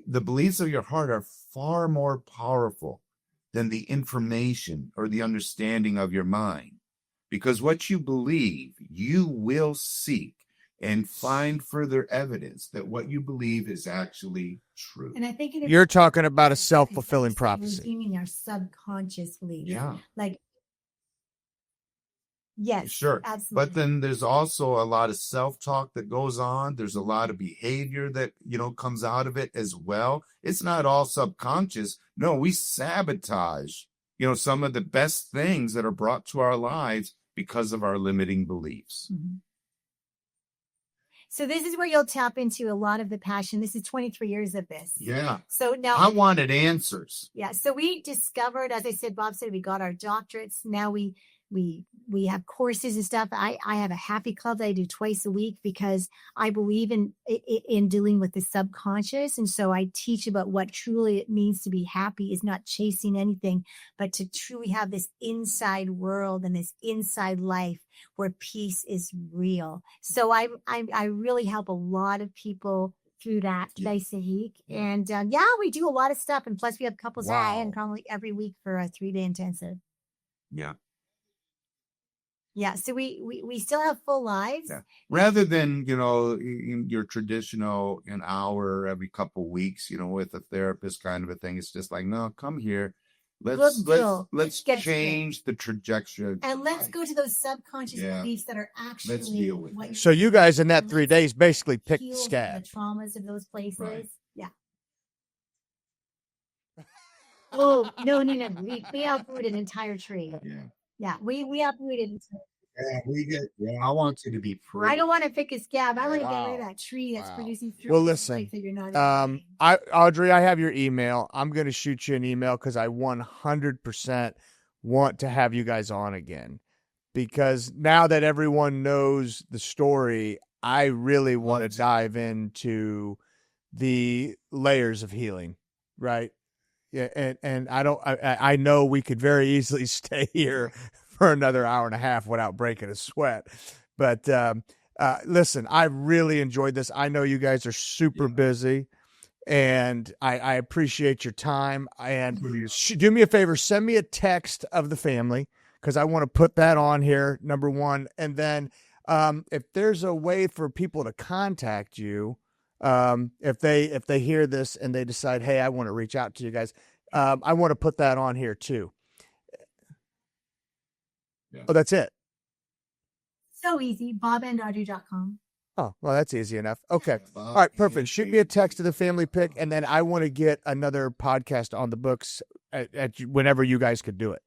The beliefs of your heart are far more powerful than the information or the understanding of your mind. Because what you believe, you will seek and find further evidence that what you believe is actually true. And I think You're talking about a self-fulfilling prophecy. Redeeming our subconscious beliefs. Yeah. Like, yes, Sure. absolutely. But then there's also a lot of self-talk that goes on. There's a lot of behavior that, comes out of it as well. It's not all subconscious. No, we sabotage, some of the best things that are brought to our lives because of our limiting beliefs. Mm-hmm. So this is where you'll tap into a lot of the passion. This is 23 years of this. Yeah. So now I wanted answers. Yeah. So we discovered, as I said, Bob said, we got our doctorates. Now we have courses and stuff. I have a happy club that I do twice a week because I believe in dealing with the subconscious. And so I teach about what truly it means to be happy is not chasing anything, but to truly have this inside world and this inside life where peace is real. So I really help a lot of people through that twice a week. And we do a lot of stuff. And plus we have couples and probably every week for a 3-day intensive. Yeah. Yeah, so we still have full lives. Yeah. Rather than, in your traditional an hour every couple of weeks, with a therapist kind of a thing. It's just like, no, come here. Let's change the trajectory. And let's go to those subconscious beliefs that are actually. Let's deal with it. So you guys in that 3 days basically picked the heal scab. the traumas of those places. Right. Yeah. Oh, no. We uprooted an entire tree. Yeah. Yeah, we uprooted. I want you to be free. I don't want to pick a scab. I want to get rid of that tree that's producing fruit. Well, listen, that you're not Audrey, I have your email. I'm going to shoot you an email because I 100% want to have you guys on again. Because now that everyone knows the story, I really want to dive into the layers of healing, right? Yeah, and I know we could very easily stay here for another hour and a half without breaking a sweat. But listen, I really enjoyed this. I know you guys are super busy, and I appreciate your time. And do me a favor, send me a text of the family because I want to put that on here, number one. And then if there's a way for people to contact you, if they hear this and they decide, hey, I want to reach out to you guys, I want to put that on here too. Yeah. Oh, that's it. So easy. bobandaudrey.com. Oh, well, that's easy enough. Okay. All right. Perfect. Shoot me a text to the family pic. And then I want to get another podcast on the books at whenever you guys could do it.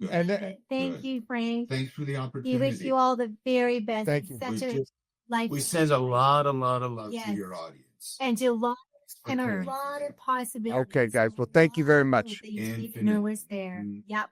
Good. And Thank you, Frank. Thanks for the opportunity. We wish you all the very best. Thank you. We send a lot of love to your audience. And to a lot of possibilities. Okay, guys. Well, thank you very much. That you didn't know was there. Yep.